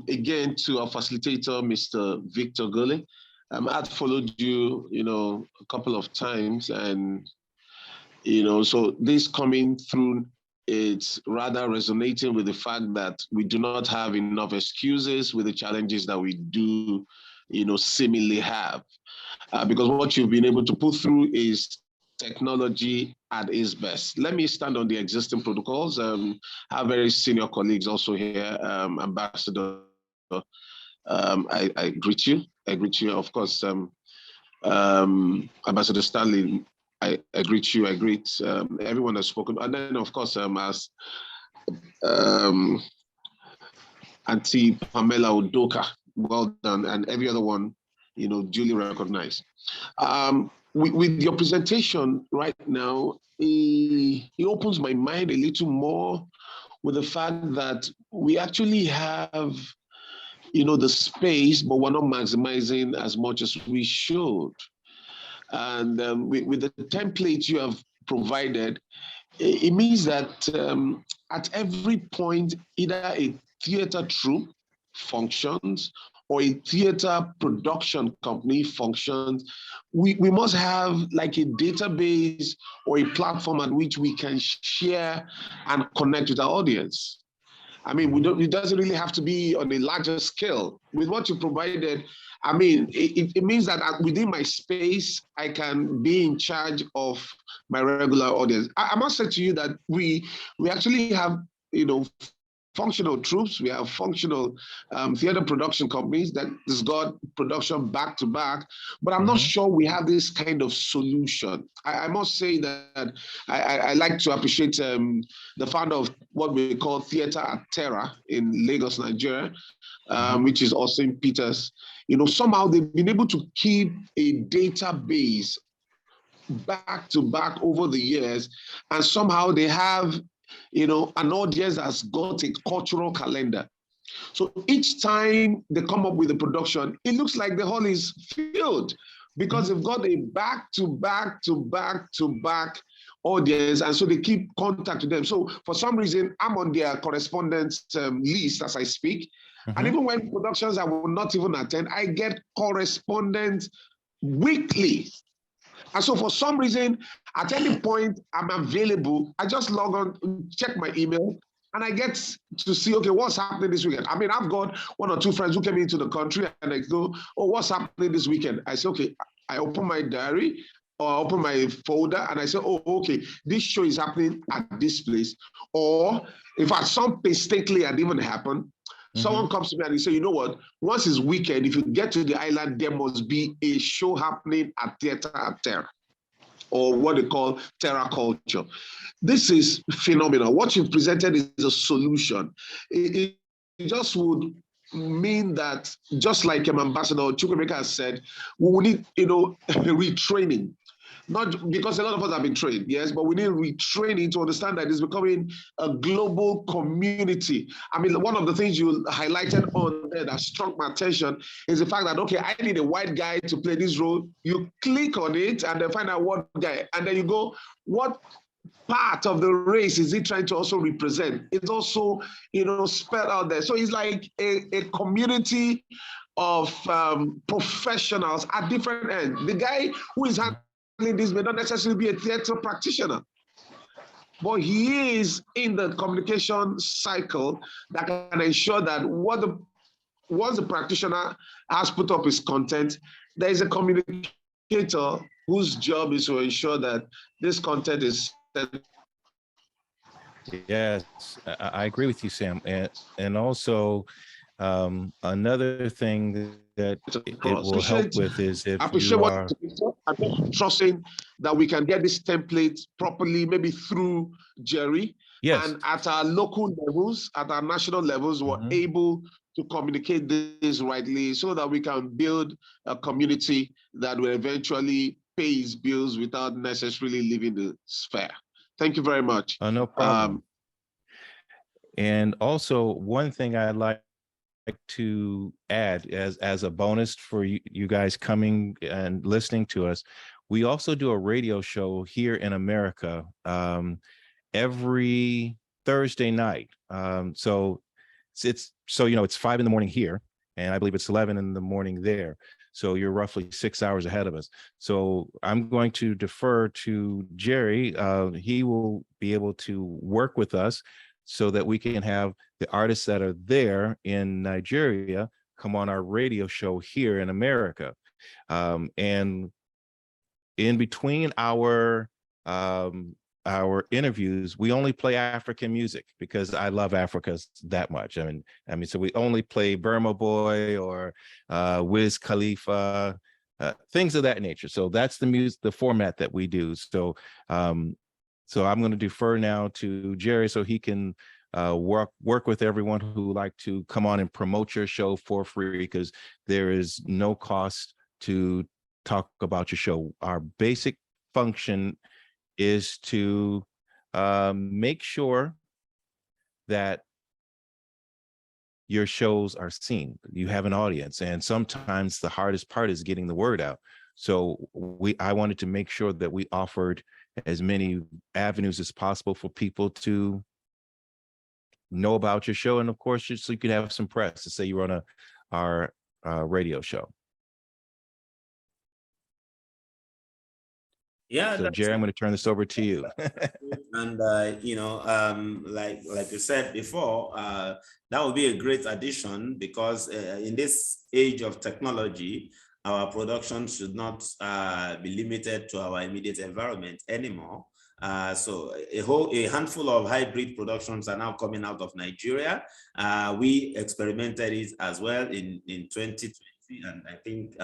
Again, to our facilitator, Mr. Victor Gulley, I've followed you, a couple of times, and so this coming through, it's rather resonating with the fact that we do not have enough excuses with the challenges that we do, seemingly have. Because what you've been able to put through is technology at its best. Let me stand on the existing protocols. I have very senior colleagues also here, Ambassador. I greet you. Of course, Ambassador Stanley, I greet you. I greet everyone that's spoken. And then, of course, as Auntie Pamela Udoka, well done, and every other one, duly recognized. With your presentation right now, it opens my mind a little more with the fact that we actually have, the space, but we're not maximizing as much as we should. And with the template you have provided, it means that at every point, either a theater troupe functions or a theater production company functions, we must have like a database or a platform at which we can share and connect with our audience. I mean, it doesn't really have to be on a larger scale. With what you provided, I mean, it means that within my space, I can be in charge of my regular audience. I must say to you that we actually have, functional troops. We have functional theater production companies that has got production back to back, but I'm not sure we have this kind of solution. I must say that I like to appreciate the founder of what we call Theater at Terra in Lagos, Nigeria, which is Austin Peters. Somehow they've been able to keep a database back to back over the years, and somehow they have an audience that's got a cultural calendar. So each time they come up with a production, it looks like the hall is filled because they've got a back to back audience, and so they keep contact with them. So for some reason, I'm on their correspondence list as I speak. And even when productions I will not even attend, I get correspondence weekly. And so for some reason, at any point I'm available, I just log on, check my email, and I get to see, okay, what's happening this weekend? I mean, I've got one or two friends who came into the country and they go, oh, what's happening this weekend? I say, okay, I open my diary or I open my folder and I say, oh, okay, this show is happening at this place. Or if at some mistakenly it even happened, someone comes to me and he say, you know what, once it's weekend, if you get to the island, there must be a show happening at Theatre at Terra, or what they call terra culture. This is phenomenal. What you've presented is a solution. It just would mean that, just like Ambassador Chukwemeka has said, we will need, retraining. Not because a lot of us have been trained, yes, but we need retraining to understand that it's becoming a global community. I mean, one of the things you highlighted on there that struck my attention is the fact that, okay, I need a white guy to play this role. You click on it and then find out what guy, and then you go, what part of the race is he trying to also represent? It's also, spelled out there. So it's like a community of professionals at different ends. The guy who is this may not necessarily be a theater practitioner, but he is in the communication cycle that can ensure that once the practitioner has put up his content, there is a communicator whose job is to ensure that this content is sent. Yes, I agree with you, Sam. And also another thing that it will help with is if you are trusting that we can get this template properly, maybe through Jerry. Yes. And at our local levels, at our national levels, we're able to communicate this rightly so that we can build a community that will eventually pay its bills without necessarily leaving the sphere. Thank you very much. No problem. And also, one thing I'd like to add as a bonus for you guys coming and listening to us, we also do a radio show here in America every Thursday night. So it's 5 a.m. here, and I believe it's 11 a.m. there. So you're roughly 6 hours ahead of us. So I'm going to defer to Jerry. He will be able to work with us so that we can have the artists that are there in Nigeria come on our radio show here in America. And in between our interviews, we only play African music because I love Africa that much. I mean, so we only play Burma Boy or Wiz Khalifa, things of that nature. So that's the format that we do. So so I'm going to defer now to Jerry so he can work with everyone who would like to come on and promote your show for free, because there is no cost to talk about your show. Our basic function is to make sure that your shows are seen. You have an audience, and sometimes the hardest part is getting the word out. So I wanted to make sure that we offered as many avenues as possible for people to know about your show, and of course, just so you can have some press to say you're on our radio show. Yeah. So Jerry, I'm going to turn this over to you. And like you said before, that would be a great addition, because in this age of technology, our production should not be limited to our immediate environment anymore. So a handful of hybrid productions are now coming out of Nigeria. We experimented it as well in 2020 and I think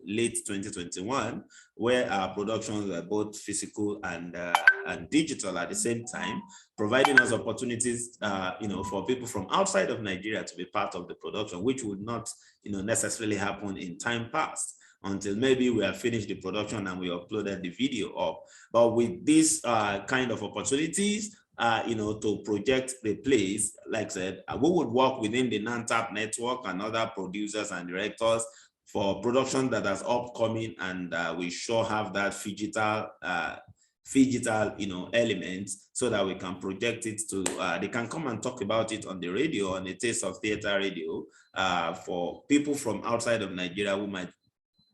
late 2021, where our productions were both physical and digital at the same time, providing us opportunities, for people from outside of Nigeria to be part of the production, which would not, necessarily happen in time past, until maybe we have finished the production and we uploaded the video up. But with these kind of opportunities, to project the plays, like I said, we would work within the NANTAP network and other producers and directors for production that is upcoming, and we sure have that phygital elements, so that we can project it to, they can come and talk about it on the radio, on the Taste of Theater radio, for people from outside of Nigeria who might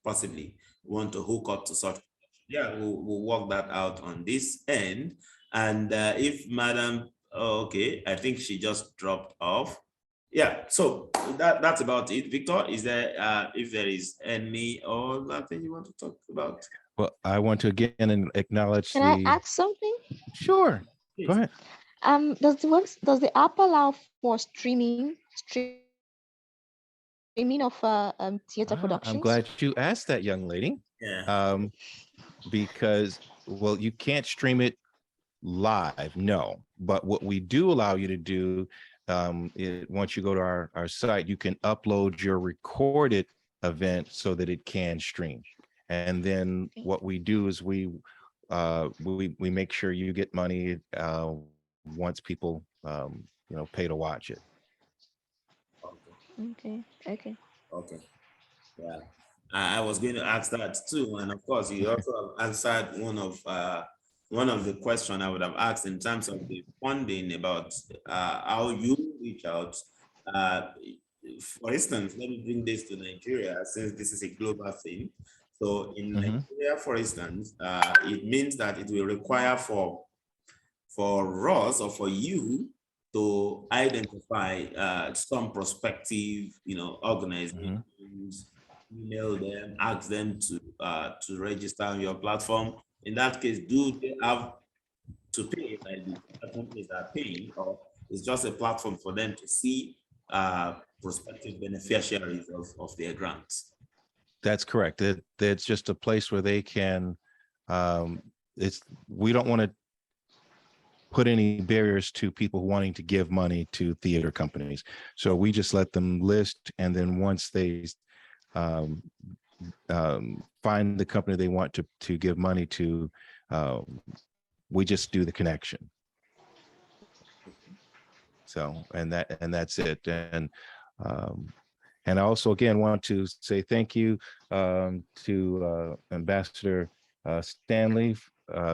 possibly want to hook up to such. Yeah, we'll work that out on this end. And if Madam Oh, okay. I think she just dropped off. Yeah, so that's about it. Victor, is there if there is any other thing you want to talk about? Well, I want to again acknowledge Can I ask something? Sure. Please. Go ahead. Does the app allow for streaming of theater I'm productions? glad you asked that, young lady. Yeah. Because, well, you can't stream it live, no. But what we do allow you to do, once you go to our site, you can upload your recorded event so that it can stream. And then what we do is we make sure you get money once people pay to watch it. Okay. Okay. Okay. Yeah. I was going to ask that too, and of course, you also have answered one of the questions I would have asked in terms of the funding about how you reach out. For instance, let me bring this to Nigeria, since this is a global thing. So in Nigeria, for instance, it means that it will require for us or for you to identify some prospective, organizations, email them, ask them to register on your platform. In that case, do they have to pay like the other companies are paying, or it's just a platform for them to see prospective beneficiaries of their grants? That's correct. It's just a place where they can, we don't want to put any barriers to people wanting to give money to theater companies. So we just let them list, and then once they find the company they want to give money to, we just do the connection. So, and that's it. And I also, again, want to say thank you to Ambassador Stanley.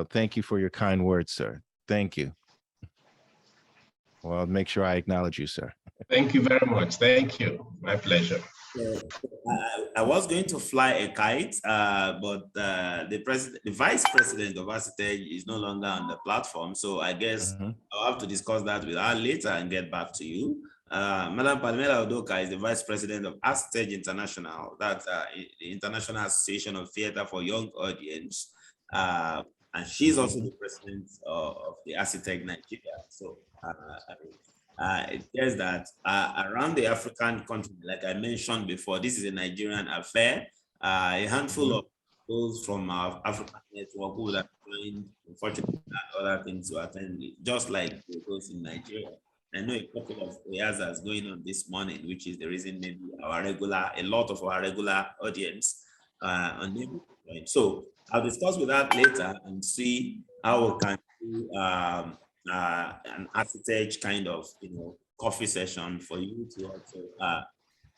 Thank you for your kind words, sir. Thank you. Well, I'll make sure I acknowledge you, sir. Thank you very much. Thank you. My pleasure. I was going to fly a kite, but the vice president of Aciteg is no longer on the platform. So I guess I'll have to discuss that with her later and get back to you. Madam Palmela Udoka is the vice president of Aciteg International, that's the International Association of Theatre for Young Audience. And she's also the president of the Aciteg Nigeria. So it says that around the African continent, like I mentioned before, this is a Nigerian affair. A handful of those from our African network who would have joined, unfortunately, other things to attend, just like those in Nigeria. I know a couple of rehearsals going on this morning, which is the reason maybe a lot of our regular audience unable to join. So I'll discuss with that later and see how we can do an Aciteg kind of coffee session for you to also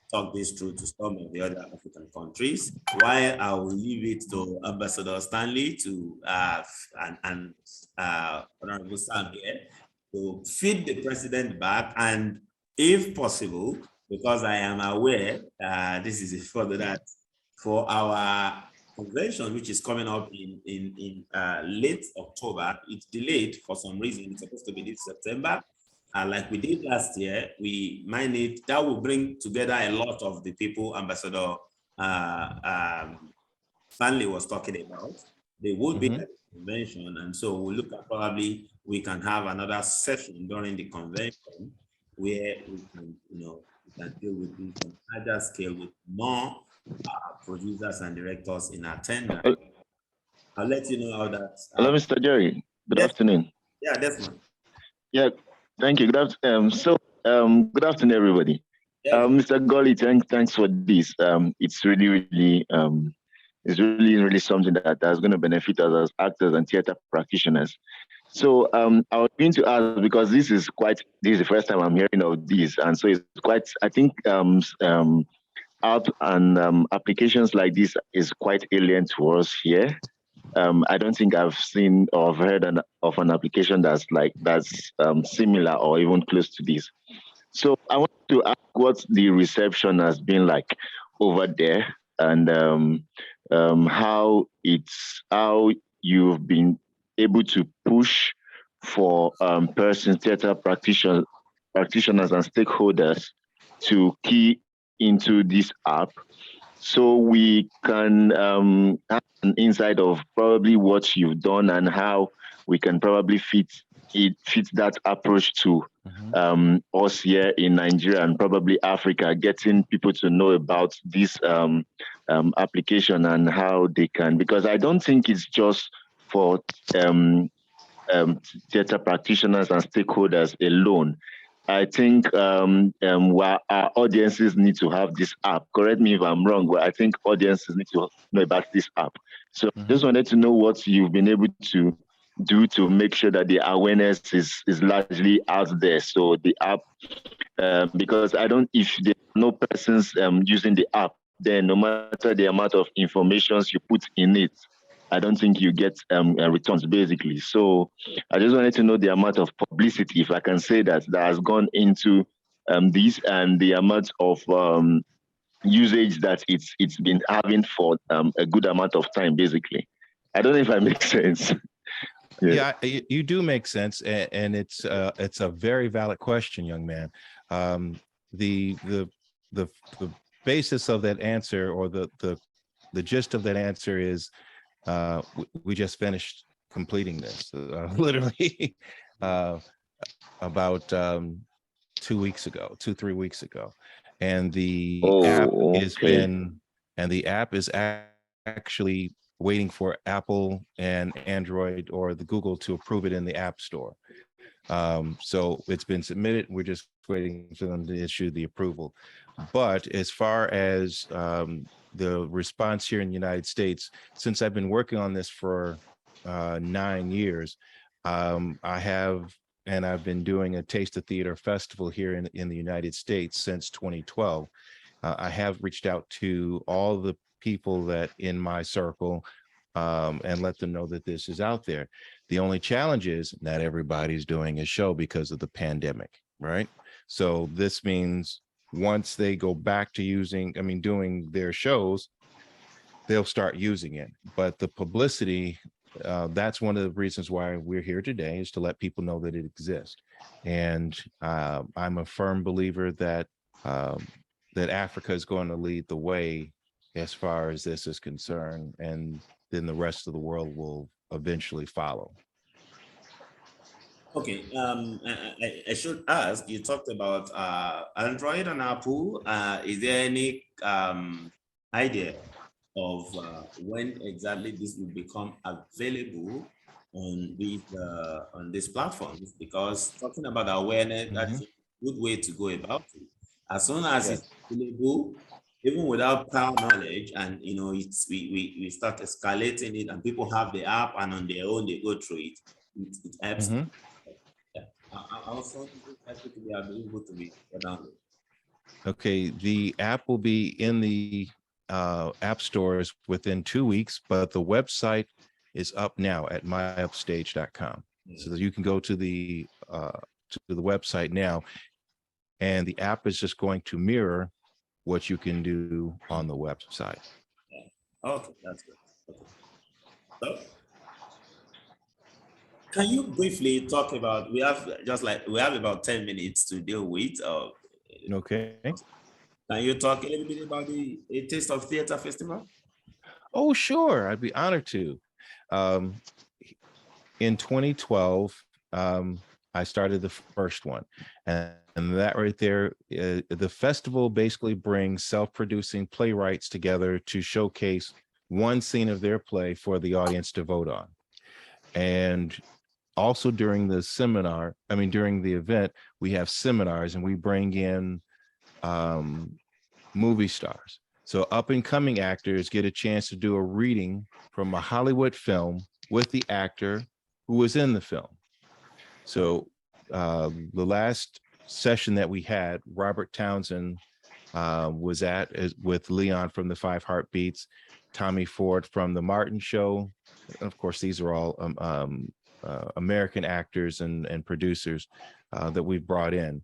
talk this through to some of the other African countries, while I will leave it to Ambassador Stanley to Honorable Sam here to feed the president back, and if possible, because I am aware this is further that for our convention, which is coming up in late October, it's delayed for some reason. It's supposed to be this September. Like we did last year, we might need, that will bring together a lot of the people Ambassador Stanley was talking about. They would be at the convention, and so we'll look at probably we can have another session during the convention where we can, we can deal with this on a larger scale with more producers and directors in attendance. I'll let you know how that. Hello, Mr. Jerry. Good afternoon. Yeah, definitely. Yeah, thank you. Good afternoon. Good afternoon, everybody. Yeah. Mr. Gulley, thanks for this. It's really something that is going to benefit us as actors and theater practitioners. So I was going to ask, because this is the first time I'm hearing of this, and so it's quite, I think app and applications like this is quite alien to us here. I don't think I've seen or heard of an application that's similar or even close to this. So I want to ask what the reception has been like over there, and how you've been able to push for persons, theater practitioners and stakeholders to key into this app, so we can have an insight of probably what you've done and how we can probably fit that approach to us here in Nigeria and probably Africa, getting people to know about this application and how they can, because I don't think it's just for theater practitioners and stakeholders alone. I think our audiences need to have this app. Correct me if I'm wrong, but I think audiences need to know about this app. So just wanted to know what you've been able to do to make sure that the awareness is largely out there. So the app, because if there are no persons using the app, then no matter the amount of information you put in it, I don't think you get returns basically. So I just wanted to know the amount of publicity, if I can say that has gone into this, and the amount of usage that it's been having for a good amount of time, basically. I don't know if I make sense. Yeah, you do make sense, and it's a very valid question, young man. The basis of that answer, or the gist of that answer is, we just finished completing this literally about 2 weeks ago, 3 weeks ago, and the app is actually waiting for Apple and Android or the Google to approve it in the App Store. So it's been submitted. We're just waiting for them to issue the approval. But as far as the response here in the United States, since I've been working on this for 9 years, I've been doing a Taste of Theater festival here in the United States since 2012. I have reached out to all the people that in my circle and let them know that this is out there. The only challenge is not everybody's doing a show because of the pandemic, right? So this means once they go back to doing their shows, they'll start using it. But the publicity, that's one of the reasons why we're here today, is to let people know that it exists. And I'm a firm believer that Africa is going to lead the way as far as this is concerned, and then the rest of the world will eventually follow. Okay, I should ask, you talked about Android and Apple. Is there any idea of when exactly this will become available on these platforms? Because talking about awareness, that's a good way to go about it. As soon as it's available, even without prior knowledge, and we start escalating it, and people have the app, and on their own they go through it. It helps. Also, to be available to be downloaded. Okay, the app will be in the app stores within 2 weeks, but the website is up now at myupstage.com. So you can go to the website now, and the app is just going to mirror what you can do on the website. Okay, that's good. Okay. So, can you briefly talk about, we have about 10 minutes to deal with. Okay. Can you talk a little bit about the Taste of Theater Festival? Oh, sure. I'd be honored to. In 2012, I started the first one. And that right there, the festival basically brings self-producing playwrights together to showcase one scene of their play for the audience to vote on. And also during the event, we have seminars, and we bring in movie stars. So up and coming actors get a chance to do a reading from a Hollywood film with the actor who was in the film. So the last session that we had, Robert Townsend was with Leon from the Five Heartbeats, Tommy Ford from the Martin Show. Of course, these are all American actors and producers that we've brought in.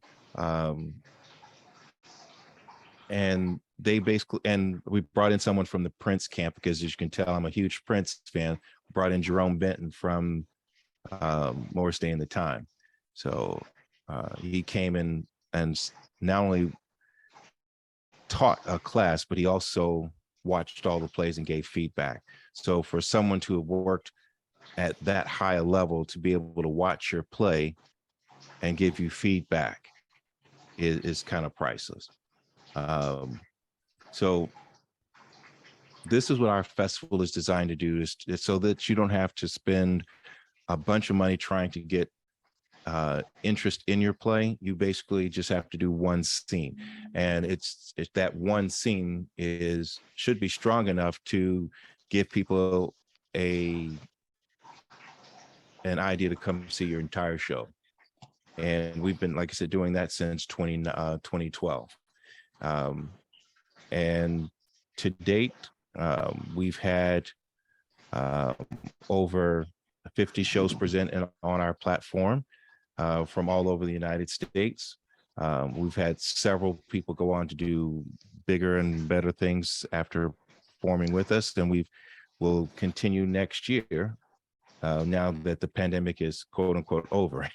And we brought in someone from the Prince camp, because as you can tell, I'm a huge Prince fan. Brought in Jerome Benton from Morris Day and the Time. So he came in and not only taught a class, but he also watched all the plays and gave feedback. So for someone to have worked at that high a level, to be able to watch your play and give you feedback is kind of priceless. So this is what our festival is designed to do, is so that you don't have to spend a bunch of money trying to get interest in your play. You basically just have to do one scene, and it's that one scene should be strong enough to give people an idea to come see your entire show. And we've been, like I said, doing that since 2012. And to date, we've had over 50 shows presented on our platform from all over the United States. We've had several people go on to do bigger and better things after performing with us, and will continue next year now that the pandemic is quote unquote over.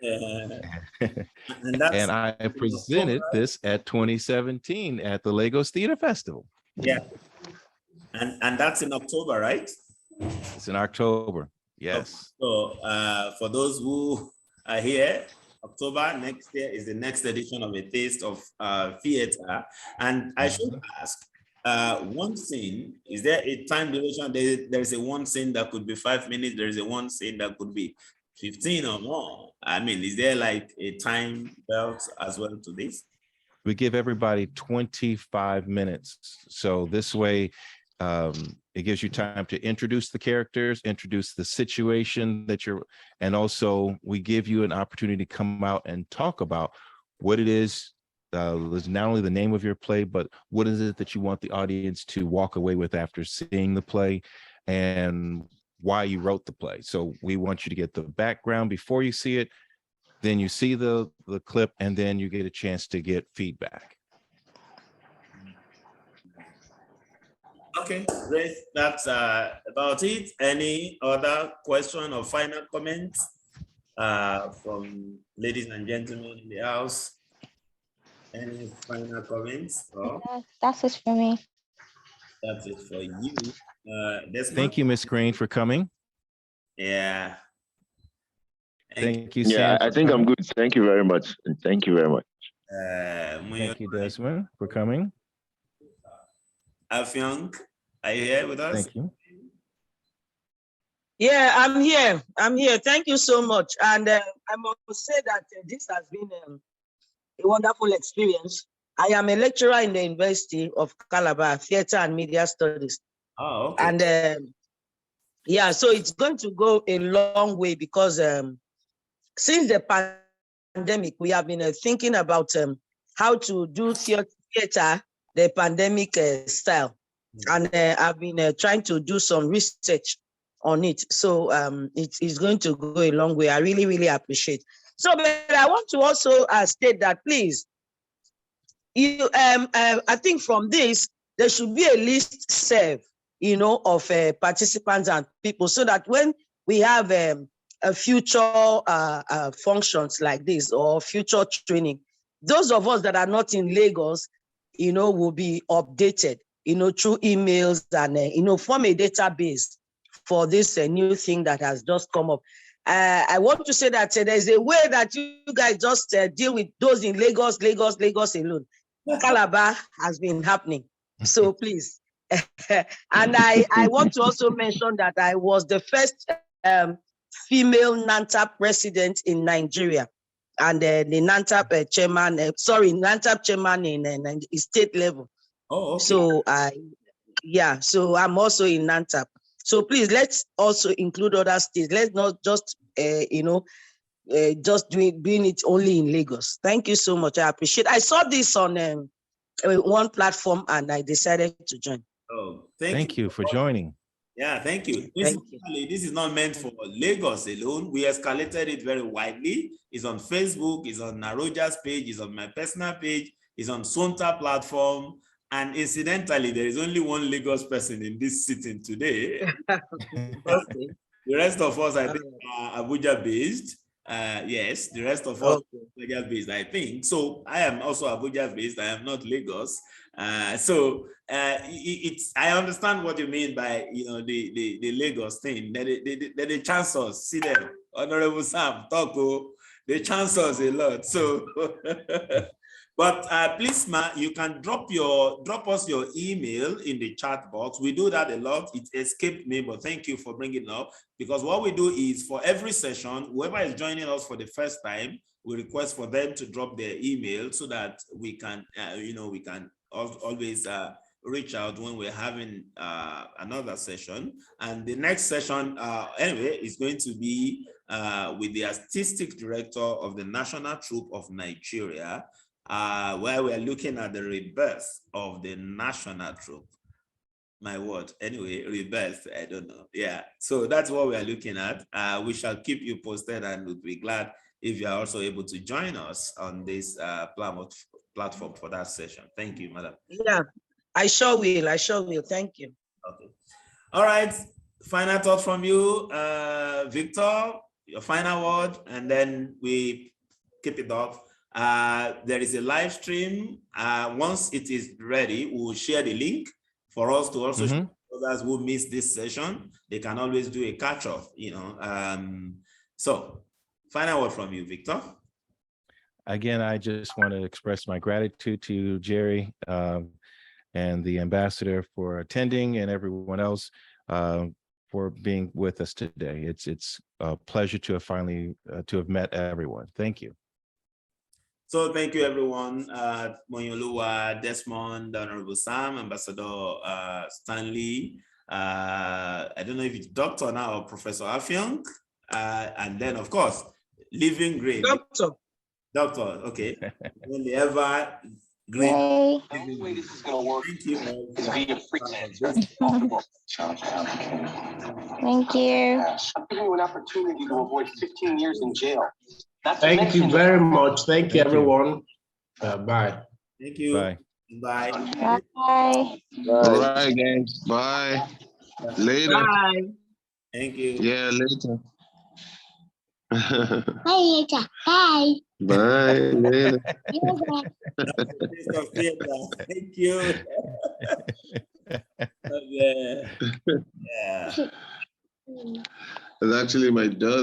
And I presented this at 2017 at the Lagos Theater Festival. Yeah. And that's in October, right? It's in October. Yes. So for those who are here, October next year is the next edition of A Taste of Theater. And I should ask, one scene, is there a time duration? There is a one scene that could be 5 minutes. There is a one scene that could be 15 or more. I mean, is there like a time belt as well to this? We give everybody 25 minutes. So this way, it gives you time to introduce the characters, introduce the situation and also we give you an opportunity to come out and talk about what it is not only the name of your play, but what is it that you want the audience to walk away with after seeing the play, and why you wrote the play. So we want you to get the background before you see it, then you see the clip, and then you get a chance to get feedback. Okay, great. That's about it. Any other question or final comments from ladies and gentlemen in the house? Any final comments? That's it for me. That's it for you. Thank you, Ms. Green, for coming. Yeah. Thank you, Sam. I think I'm good. Thank you very much. Thank you very much. Thank you, Desmond, for coming. Afyong, are you here with us? Thank you. Yeah, I'm here. I'm here. Thank you so much. And I must say that this has been a wonderful experience. I am a lecturer in the University of Calabar, Theatre and Media Studies. Oh, okay. And yeah, so it's going to go a long way because since the pandemic, we have been thinking about how to do theater the pandemic style. And I've been trying to do some research on it. So it is going to go a long way. I really, really appreciate. So, but I want to also state that, please, I think from this, there should be a list served, of participants and people, so that when we have a future functions like this or future training, those of us that are not in Lagos, will be updated, through emails and, form a database for this new thing that has just come up. I want to say that there's a way that you guys just deal with those in Lagos alone. Calabar has been happening. So please. And I want to also mention that I was the first female NANTAP president in Nigeria. And the NANTAP chairman, NANTAP chairman in state level. Oh, okay. So so I'm also in NANTAP. So please, let's also include other states. Let's not just, just doing it only in Lagos. Thank you so much. I appreciate it. I saw this on one platform and I decided to join. Oh, thank you for joining. Yeah, thank you. Thank you. This is not meant for Lagos alone. We escalated it very widely. It's on Facebook, it's on Naroja's page, it's on my personal page, it's on Sonta platform. And incidentally, there is only one Lagos person in this sitting today. Okay. The rest of us, I think, are Abuja based. Yes, the rest of us are Abuja based, I think. So I am also Abuja based. I am not Lagos. I understand what you mean by the Lagos thing. They chance us. See them, Honorable Sam, talk. They chance us a lot. So, but please, ma, you can drop us your email in the chat box. We do that a lot. It escaped me, but thank you for bringing it up. Because what we do is for every session, whoever is joining us for the first time, we request for them to drop their email so that we can, we can always reach out when we're having another session. And the next session, anyway, is going to be with the artistic director of the National Troupe of Nigeria, where we're looking at the rebirth of the National Troupe. My word. Anyway, rebirth, I don't know. Yeah, so that's what we are looking at. We shall keep you posted and would be glad if you are also able to join us on this platform for that session. Thank you, madam. Yeah, I sure will. Thank you. Okay. All right. Final thought from you, Victor, your final word, and then we keep it off. There is a live stream. Once it is ready, we will share the link for us to also show others who missed this session. They can always do a catch-up, So, final word from you, Victor. Again, I just want to express my gratitude to Jerry and the ambassador for attending, and everyone else for being with us today. It's a pleasure to have finally to have met everyone. Thank you. So thank you, everyone. Monyoluwa, Desmond, Honorable Sam, Ambassador Stanley. I don't know if it's Doctor now or Professor Afyong. And then, of course, Living Grade. Doctor, okay. Only ever great. Yay. The only way this is going to work Thank you. is via freelance. Thank you. I'm giving you an opportunity to avoid 15 years in jail. Thank you very much. Thank you, everyone. Bye. Thank you. Bye. Bye. Bye. All right, guys. Bye. Later. Bye. Thank you. Yeah, later. Bye later. Bye. Bye. Later. Thank you. Yeah. It's actually my daughter.